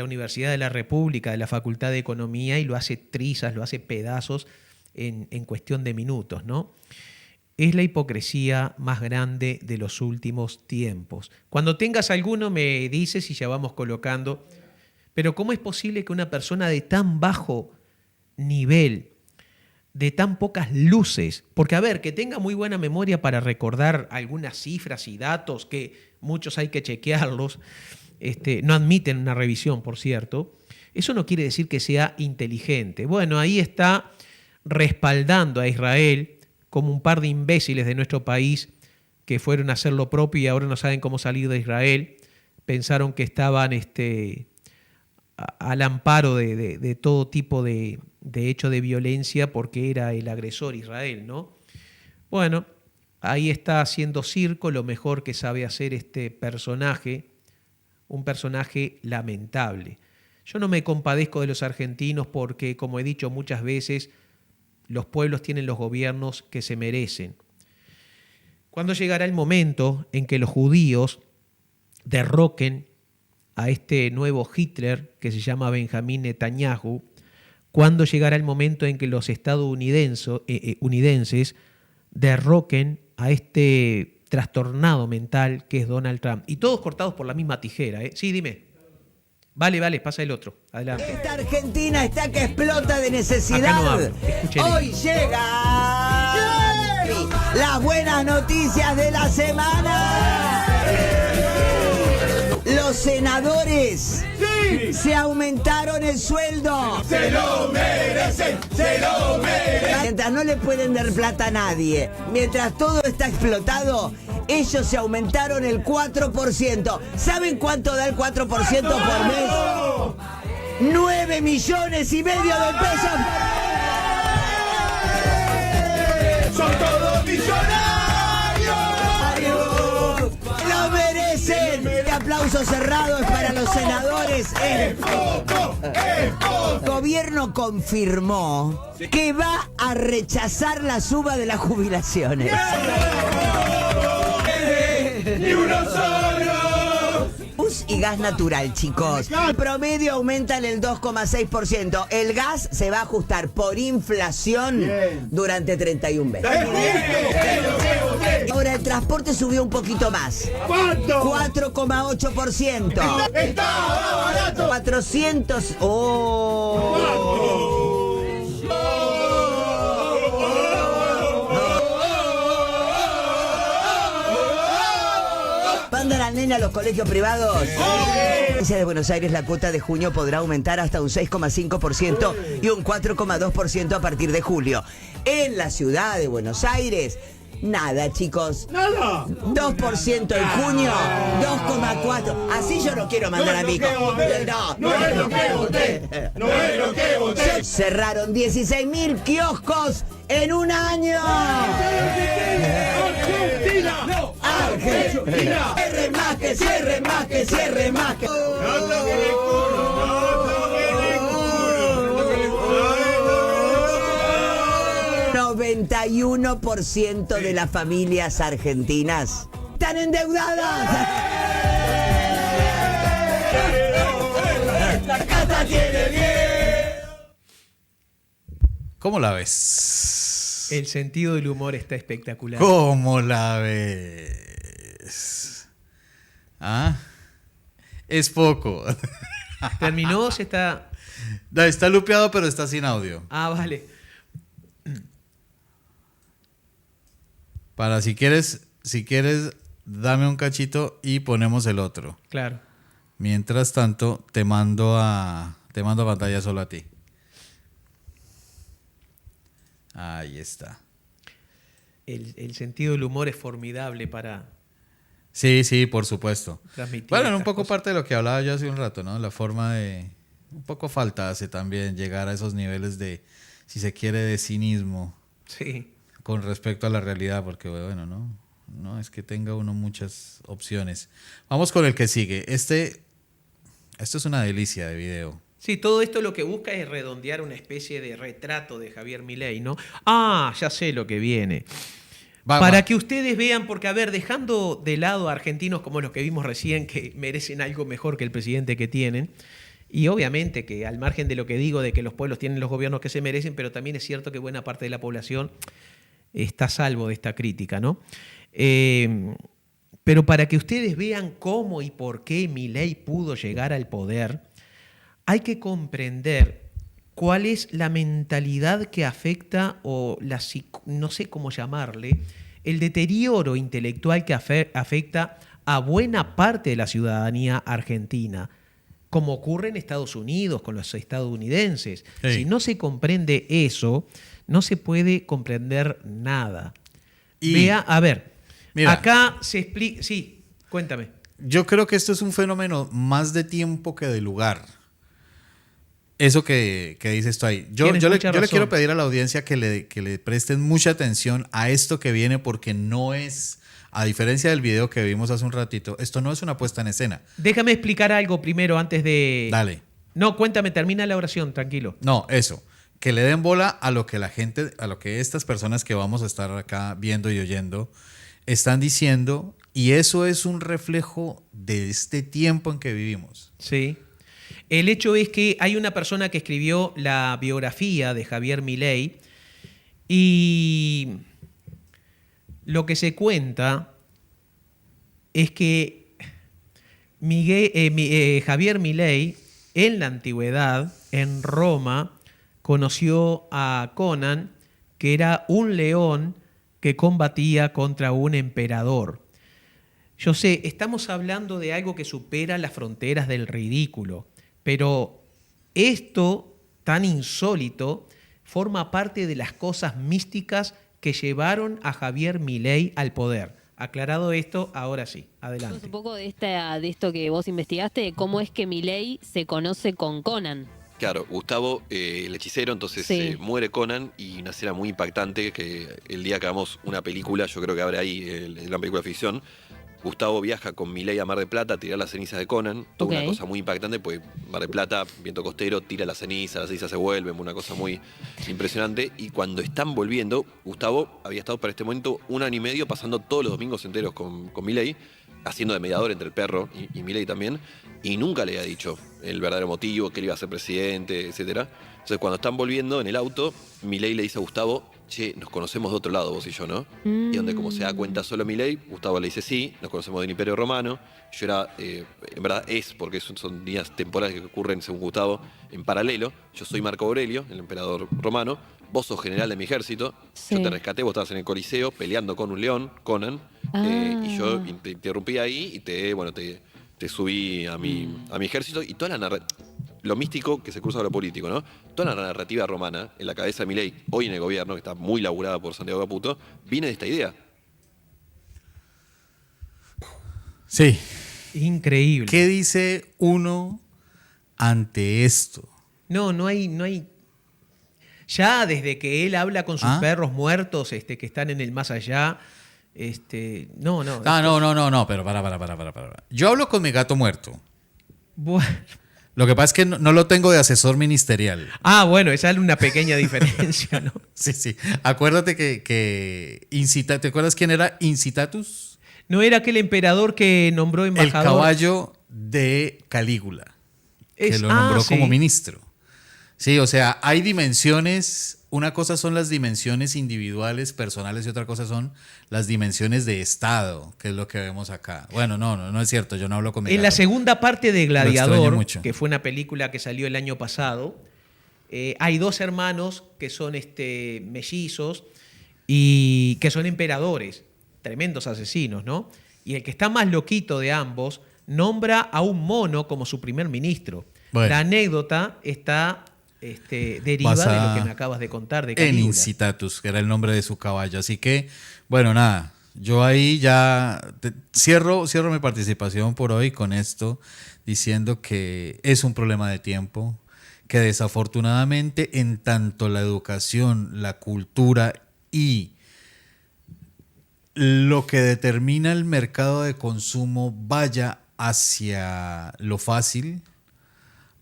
Universidad de la República, de la Facultad de Economía, y lo hace trizas, lo hace pedazos en cuestión de minutos, ¿no? Es la hipocresía más grande de los últimos tiempos. Cuando tengas alguno me dices y ya vamos colocando, pero ¿cómo es posible que una persona de tan bajo nivel, de tan pocas luces, porque que tenga muy buena memoria para recordar algunas cifras y datos, que muchos hay que chequearlos, no admiten una revisión, por cierto, eso no quiere decir que sea inteligente. Bueno, ahí está respaldando a Israel como un par de imbéciles de nuestro país que fueron a hacer lo propio y ahora no saben cómo salir de Israel, pensaron que estaban al amparo de todo tipo de hecho de violencia porque era el agresor Israel, ¿no? Bueno, ahí está haciendo circo, lo mejor que sabe hacer este personaje, un personaje lamentable. Yo no me compadezco de los argentinos porque, como he dicho muchas veces, los pueblos tienen los gobiernos que se merecen. ¿Cuándo llegará el momento en que los judíos derroquen a este nuevo Hitler que se llama Benjamín Netanyahu? ¿Cuándo llegará el momento en que los estadounidenses derroquen a este trastornado mental que es Donald Trump? Y todos cortados por la misma tijera, ¿eh? Sí, dime. Vale, pasa el otro. Adelante. Esta Argentina está que explota de Acá necesidad. no hablo. Escúchele. Hoy llega las buenas noticias de la semana. Los senadores se aumentaron el sueldo. ¡Se lo merecen! ¡Se lo merecen! Mientras no le pueden dar plata a nadie, mientras todo está explotado, ellos se aumentaron el 4%. ¿Saben cuánto da el 4% por mes? 9,5 millones de pesos. ¡Son todos millonarios! ¡Lo merecen! Este aplauso cerrado es para los senadores. ¡Es poco! El gobierno confirmó que va a rechazar la suba de las jubilaciones. ¡Ni uno solo! Luz y gas natural, chicos. El promedio aumenta en el 2,6%. El gas se va a ajustar por inflación durante 31 meses. Ahora el transporte subió un poquito más. ¿Cuánto? 4,8%. ¡Está barato! 400. ¡Oh! ¿Mandan al nene a los colegios privados? En la provincia de Buenos Aires la cuota de junio podrá aumentar hasta un 6,5% y un 4,2% a partir de julio. En la ciudad de Buenos Aires, nada, chicos. ¡Nada! 2% en junio, 2,4%. Así yo no quiero mandar a mi hijo. No es lo que voté. No es lo que voté. Cerraron 16.000 kioscos en un año. ¡Argentina! ¡No! Argentina. Cierre más, que cierre más, que cierre más. Que... 91% de las familias argentinas están endeudadas. ¡La casa tiene bien! ¿Cómo la ves? El sentido del humor está espectacular. ¿Cómo la ves? ¿Ah? Es poco. ¿Terminó? ¿Se está...? No, está lupeado, pero está sin audio. Ah, vale. Para si quieres, dame un cachito y ponemos el otro. Claro. Mientras tanto, te mando a pantalla solo a ti. Ahí está. El sentido del humor es formidable para Sí, por supuesto. transmitir. Bueno, un estas poco cosas. parte de lo que hablaba yo hace un rato, ¿no? La forma de... Un poco falta hace también llegar a esos niveles de, si se quiere, de cinismo Sí. con respecto a la realidad, porque bueno, no es que tenga uno muchas opciones. Vamos con el que sigue. Esto es una delicia de video. Sí, todo esto lo que busca es redondear una especie de retrato de Javier Milei, ¿no? Ah, ya sé lo que viene. Para que ustedes vean, porque a ver, dejando de lado a argentinos como los que vimos recién, que merecen algo mejor que el presidente que tienen, y obviamente que al margen de lo que digo de que los pueblos tienen los gobiernos que se merecen, pero también es cierto que buena parte de la población está a salvo de esta crítica, ¿no? Pero para que ustedes vean cómo y por qué Milei pudo llegar al poder, hay que comprender cuál es la mentalidad que afecta o no sé cómo llamarle, el deterioro intelectual que afecta a buena parte de la ciudadanía argentina, como ocurre en Estados Unidos con los estadounidenses. Sí. Si no se comprende eso, no se puede comprender nada. Y, Vea, a ver, mira, acá se explica... Sí, cuéntame. yo creo que esto es un fenómeno más de tiempo que de lugar. Eso que dices tú ahí. Yo le quiero pedir a la audiencia que le presten mucha atención a esto que viene, porque no es, a diferencia del video que vimos hace un ratito, esto no es una puesta en escena. Déjame explicar algo primero antes de... Dale. No, cuéntame, termina la oración, tranquilo. No, eso. Que le den bola a lo que la gente, a lo que estas personas que vamos a estar acá viendo y oyendo están diciendo, y eso es un reflejo de este tiempo en que vivimos. Sí. El hecho es que hay una persona que escribió la biografía de Javier Milei y lo que se cuenta es que Javier Milei en la antigüedad, en Roma, conoció a Conan, que era un león que combatía contra un emperador. Yo sé, estamos hablando de algo que supera las fronteras del ridículo, pero esto tan insólito forma parte de las cosas místicas que llevaron a Javier Milei al poder. Aclarado esto, ahora sí, adelante. Un poco de esto que vos investigaste, cómo es que Milei se conoce con Conan. Claro, Gustavo, el hechicero, entonces Sí. muere Conan y una escena muy impactante que el día que hagamos una película, yo creo que habrá ahí una película de ficción, Gustavo viaja con Milei a Mar del Plata a tirar las cenizas de Conan, toda Ok. una cosa muy impactante, pues Mar del Plata, viento costero, tira las cenizas se vuelven, una cosa muy impresionante, y cuando están volviendo, Gustavo había estado para este momento 1 año y medio pasando todos los domingos enteros con Milei, haciendo de mediador entre el perro y Milei también, y nunca le había dicho el verdadero motivo, que él iba a ser presidente, etcétera. Entonces cuando están volviendo en el auto, Milei le dice a Gustavo, che, nos conocemos de otro lado vos y yo, ¿no? Y donde como se da cuenta solo Milei, Gustavo le dice sí, nos conocemos del Imperio Romano, yo era, en verdad porque son días temporales que ocurren según Gustavo en paralelo, yo soy Marco Aurelio, el emperador romano, vos sos general de mi ejército, Sí. yo te rescaté, vos estabas en el Coliseo peleando con un león, Conan, y yo te interrumpí ahí y te subí a mi ejército y toda lo místico que se cruza con lo político, ¿no? Toda la narrativa romana en la cabeza de Milei, hoy en el gobierno, que está muy laburada por Santiago Caputo, viene de esta idea. Sí. Increíble. ¿Qué dice uno ante esto? No hay. Ya desde que él habla con sus perros muertos, que están en el más allá, no. No, pero para. Yo hablo con mi gato muerto. Bueno. Lo que pasa es que no lo tengo de asesor ministerial. Bueno, esa es una pequeña diferencia, ¿no? Sí. Acuérdate que ¿te acuerdas quién era Incitatus? No era aquel emperador que nombró El embajador. caballo de Calígula, que lo nombró sí. como ministro. Sí, o sea, hay dimensiones. Una cosa son las dimensiones individuales, personales, y otra cosa son las dimensiones de Estado, que es lo que vemos acá. Bueno, no es cierto, yo no hablo con mi En la gato. segunda parte de extraño Gladiador, mucho. que fue una película que salió el año pasado, hay 2 hermanos que son mellizos y que son emperadores, tremendos asesinos, ¿no? Y el que está más loquito de ambos nombra a un mono como su primer ministro. Bueno. La anécdota está deriva de lo que me acabas de contar de En Calígula. Incitatus, que era el nombre de su caballo. Así que, bueno, nada, yo ahí ya cierro mi participación por hoy con esto, diciendo que es un problema de tiempo, que desafortunadamente en tanto la educación, la cultura y lo que determina el mercado de consumo vaya hacia lo fácil,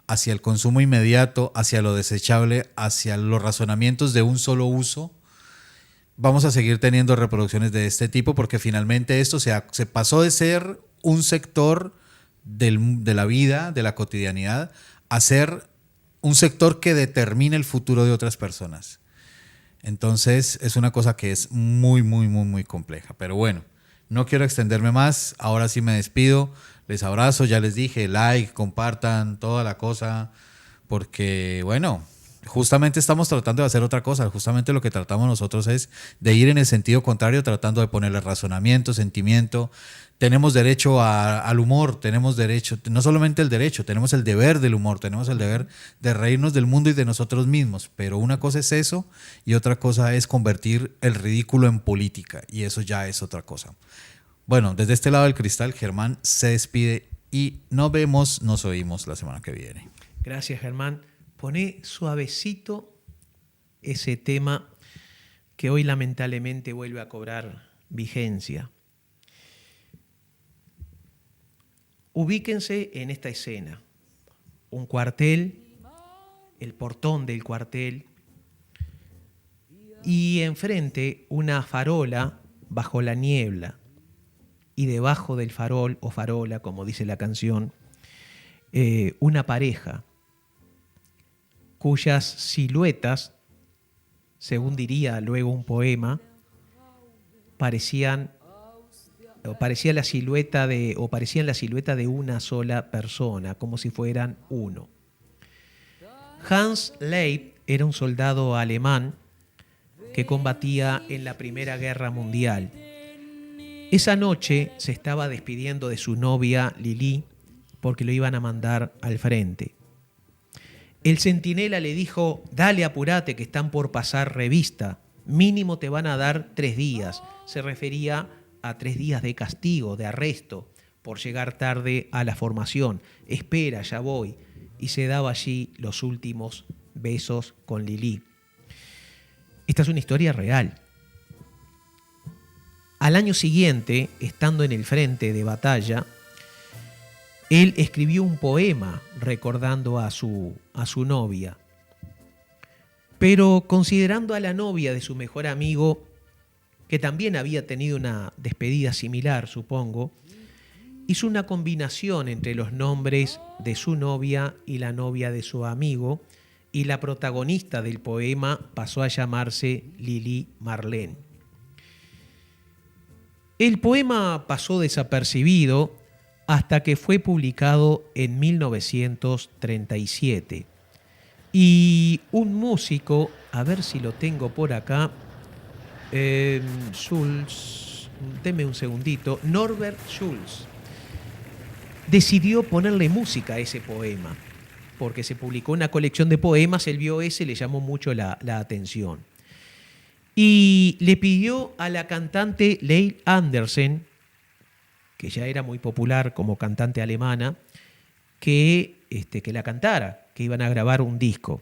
hacia el consumo inmediato, hacia lo desechable, hacia los razonamientos de un solo uso, vamos a seguir teniendo reproducciones de este tipo, porque finalmente esto se pasó de ser un sector de la vida, de la cotidianidad, a ser un sector que determina el futuro de otras personas. Entonces es una cosa que es muy, muy, muy, muy compleja. Pero bueno, no quiero extenderme más, ahora sí me despido. Les abrazo, ya les dije, like, compartan, toda la cosa, porque bueno, justamente estamos tratando de hacer otra cosa, justamente lo que tratamos nosotros es de ir en el sentido contrario, tratando de ponerle razonamiento, sentimiento. Tenemos derecho al humor, tenemos derecho, no solamente el derecho, tenemos el deber del humor, tenemos el deber de reírnos del mundo y de nosotros mismos, pero una cosa es eso y otra cosa es convertir el ridículo en política, y eso ya es otra cosa. Bueno, desde este lado del cristal, Germán se despide y nos oímos la semana que viene. Gracias, Germán. Poné suavecito ese tema que hoy lamentablemente vuelve a cobrar vigencia. Ubíquense en esta escena. Un cuartel, el portón del cuartel, y enfrente una farola bajo la niebla. Y debajo del farol o farola, como dice la canción, una pareja cuyas siluetas, según diría luego un poema, parecían la silueta de una sola persona, como si fueran uno. Hans Leib era un soldado alemán que combatía en la Primera Guerra Mundial. Esa noche se estaba despidiendo de su novia Lili porque lo iban a mandar al frente. El centinela le dijo: dale, apurate que están por pasar revista, mínimo te van a dar 3 días. Se refería a 3 días de castigo, de arresto, por llegar tarde a la formación. Espera, ya voy. Y se daba allí los últimos besos con Lili. Esta es una historia real. Al año siguiente, estando en el frente de batalla, él escribió un poema recordando a su novia. Pero considerando a la novia de su mejor amigo, que también había tenido una despedida similar, supongo, hizo una combinación entre los nombres de su novia y la novia de su amigo, y la protagonista del poema pasó a llamarse Lili Marlene. El poema pasó desapercibido hasta que fue publicado en 1937. Y un músico, a ver si lo tengo por acá, Schulz, deme un segundito, Norbert Schulz, decidió ponerle música a ese poema, porque se publicó una colección de poemas, él vio ese, le llamó mucho la atención. Y le pidió a la cantante Leil Andersen, que ya era muy popular como cantante alemana, que la cantara, que iban a grabar un disco.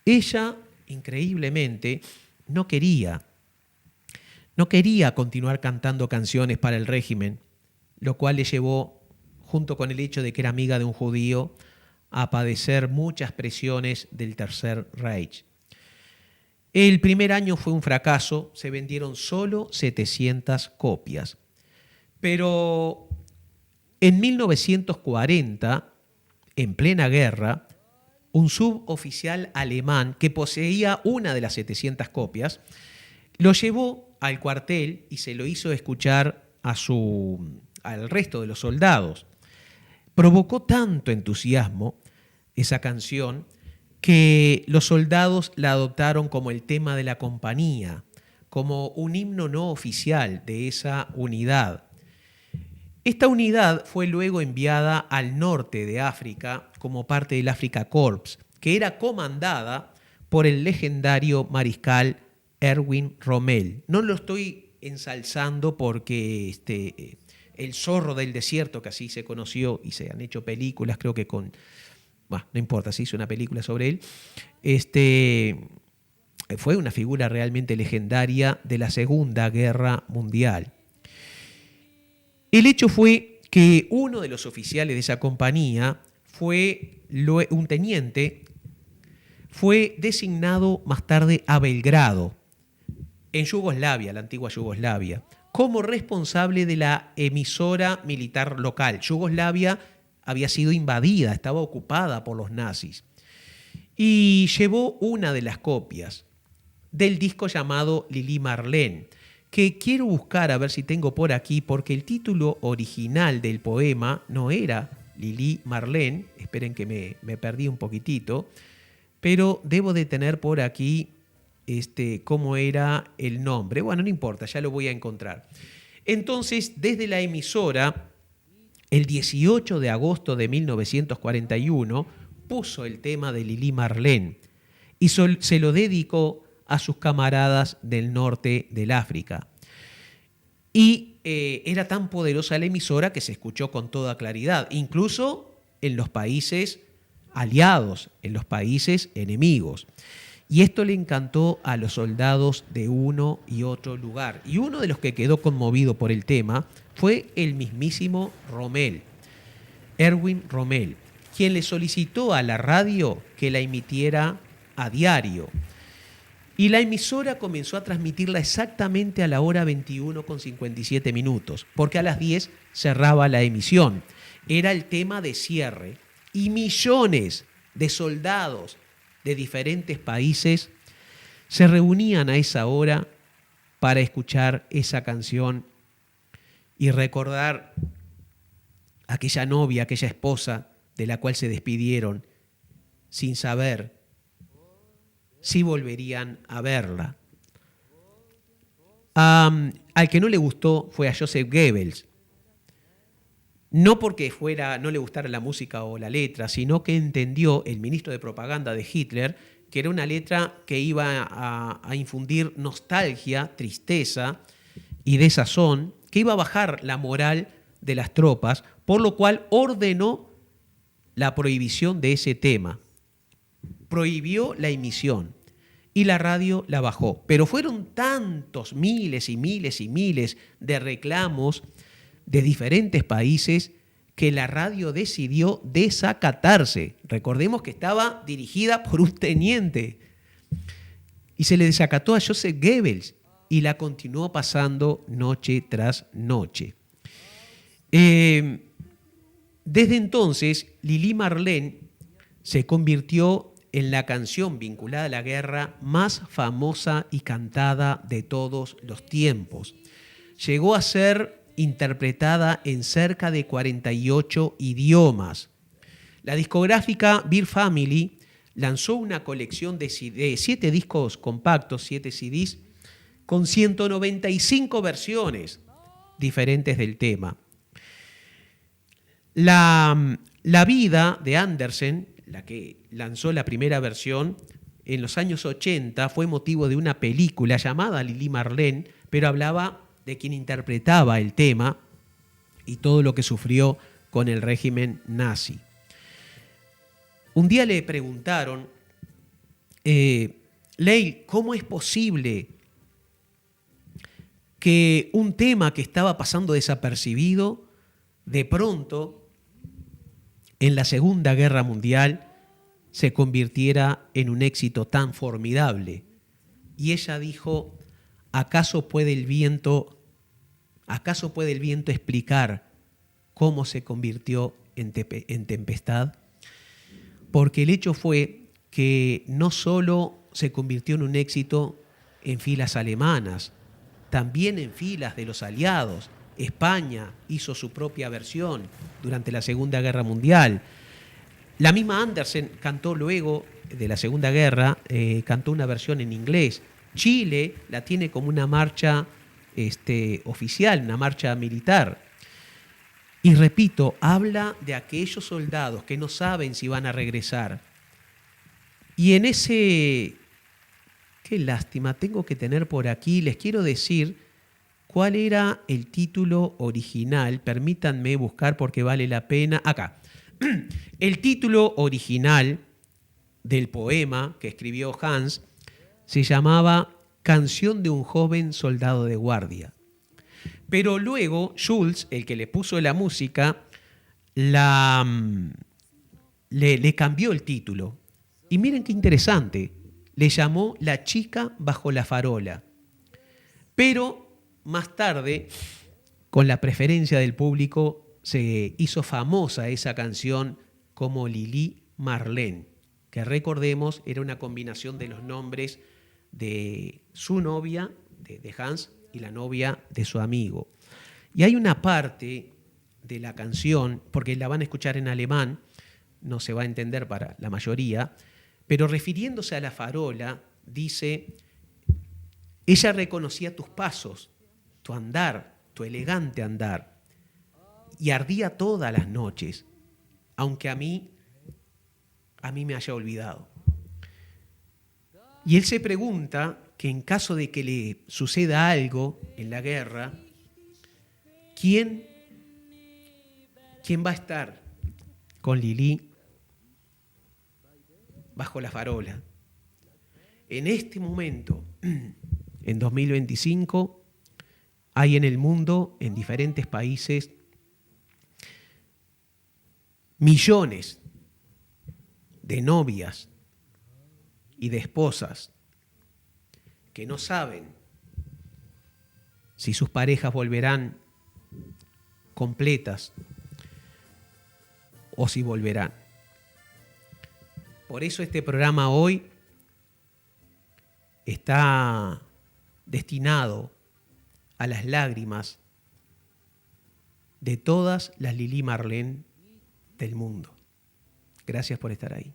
Ella, increíblemente, no quería continuar cantando canciones para el régimen, lo cual le llevó, junto con el hecho de que era amiga de un judío, a padecer muchas presiones del Tercer Reich. El primer año fue un fracaso, se vendieron solo 700 copias. Pero en 1940, en plena guerra, un suboficial alemán que poseía una de las 700 copias, lo llevó al cuartel y se lo hizo escuchar al resto de los soldados. Provocó tanto entusiasmo esa canción que los soldados la adoptaron como el tema de la compañía, como un himno no oficial de esa unidad. Esta unidad fue luego enviada al norte de África como parte del Afrika Korps, que era comandada por el legendario mariscal Erwin Rommel. No lo estoy ensalzando porque el zorro del desierto, que así se conoció y se han hecho películas, creo que no importa, se hizo una película sobre él, fue una figura realmente legendaria de la Segunda Guerra Mundial. El hecho fue que uno de los oficiales de esa compañía un teniente, fue designado más tarde a Belgrado, en Yugoslavia, la antigua Yugoslavia, como responsable de la emisora militar local. Yugoslavia había sido invadida, estaba ocupada por los nazis. Y llevó una de las copias del disco llamado Lili Marlene, que quiero buscar a ver si tengo por aquí, porque el título original del poema no era Lili Marlene, esperen que me perdí un poquitito, pero debo de tener por aquí cómo era el nombre. Bueno, no importa, ya lo voy a encontrar. Entonces, desde la emisora, el 18 de agosto de 1941, puso el tema de Lili Marlene y se lo dedicó a sus camaradas del norte del África. Y era tan poderosa la emisora que se escuchó con toda claridad, incluso en los países aliados, en los países enemigos. Y esto le encantó a los soldados de uno y otro lugar. Y uno de los que quedó conmovido por el tema fue el mismísimo Rommel, Erwin Rommel, quien le solicitó a la radio que la emitiera a diario. Y la emisora comenzó a transmitirla exactamente a la hora 21:57, porque a las 10 cerraba la emisión. Era el tema de cierre. Y millones de soldados de diferentes países se reunían a esa hora para escuchar esa canción y recordar aquella novia, aquella esposa de la cual se despidieron sin saber si volverían a verla. Al que no le gustó fue a Joseph Goebbels. No porque no le gustara la música o la letra, sino que entendió, el ministro de propaganda de Hitler, que era una letra que iba a infundir nostalgia, tristeza y desazón, que iba a bajar la moral de las tropas, por lo cual ordenó la prohibición de ese tema. Prohibió la emisión y la radio la bajó. Pero fueron tantos, miles y miles y miles de reclamos de diferentes países que la radio decidió desacatarse. Recordemos que estaba dirigida por un teniente y se le desacató a Joseph Goebbels y la continuó pasando noche tras noche. Desde entonces, Lili Marlene se convirtió en la canción vinculada a la guerra más famosa y cantada de todos los tiempos. Llegó a ser interpretada en cerca de 48 idiomas. La discográfica Beer Family lanzó una colección de 7 discos compactos, 7 CDs, con 195 versiones diferentes del tema. La vida de Andersen, la que lanzó la primera versión, en los años 80 fue motivo de una película llamada Lili Marlene, pero hablaba de quien interpretaba el tema y todo lo que sufrió con el régimen nazi. Un día le preguntaron, Leil, ¿cómo es posible que un tema que estaba pasando desapercibido, de pronto, en la Segunda Guerra Mundial, se convirtiera en un éxito tan formidable? Y ella dijo, ¿acaso puede el viento explicar cómo se convirtió en tempestad? Porque el hecho fue que no solo se convirtió en un éxito en filas alemanas, también en filas de los aliados. España hizo su propia versión durante la Segunda Guerra Mundial. La misma Andersen cantó luego de la Segunda Guerra, cantó una versión en inglés. Chile la tiene como una marcha oficial, una marcha militar. Y repito, habla de aquellos soldados que no saben si van a regresar. Y en ese... Qué lástima, tengo que tener por aquí, les quiero decir cuál era el título original. Permítanme buscar porque vale la pena. Acá. El título original del poema que escribió Hans se llamaba Canción de un joven soldado de guardia. Pero luego Schulz, el que le puso la música, le cambió el título. Y miren qué interesante, le llamó La chica bajo la farola. Pero más tarde, con la preferencia del público, se hizo famosa esa canción como Lili Marlene, que recordemos era una combinación de los nombres de su novia, de Hans, y la novia de su amigo. Y hay una parte de la canción, porque la van a escuchar en alemán, no se va a entender para la mayoría, pero refiriéndose a la farola, dice, ella reconocía tus pasos, tu andar, tu elegante andar, y ardía todas las noches, aunque a mí me haya olvidado. Y él se pregunta que en caso de que le suceda algo en la guerra, ¿quién va a estar con Lili bajo la farola? En este momento, en 2025, hay en el mundo, en diferentes países, millones de novias y de esposas que no saben si sus parejas volverán completas o si volverán. Por eso este programa hoy está destinado a las lágrimas de todas las Lili Marlene del mundo. Gracias por estar ahí.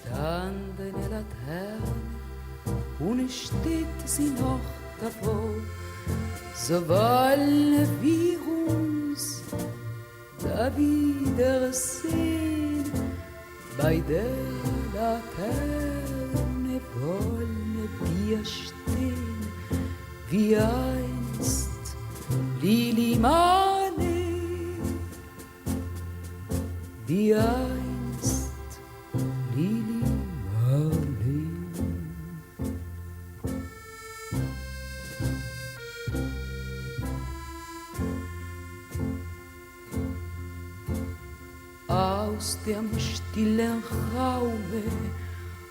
Standen eine Laterne und steht sie noch davor. So wollen wir uns da wiedersehen. Bei der Laterne wollen wir stehen, wie einst Lili Marley, wie einst Lili Marley. Aus dem stillen Raume,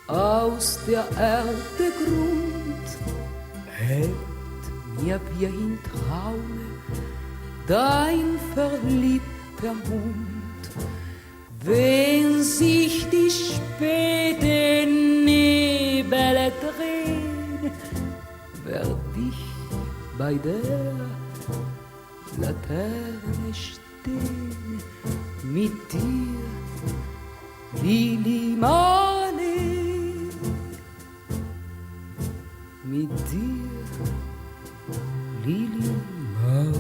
aus der Erde Grund, hält mir wie in Traume dein verliebter Mund. Wenn sich die späten Nebel drehen, werd ich bei der Laterne stehen, mit dir, Lili Marley, mit dir, Lili Marley.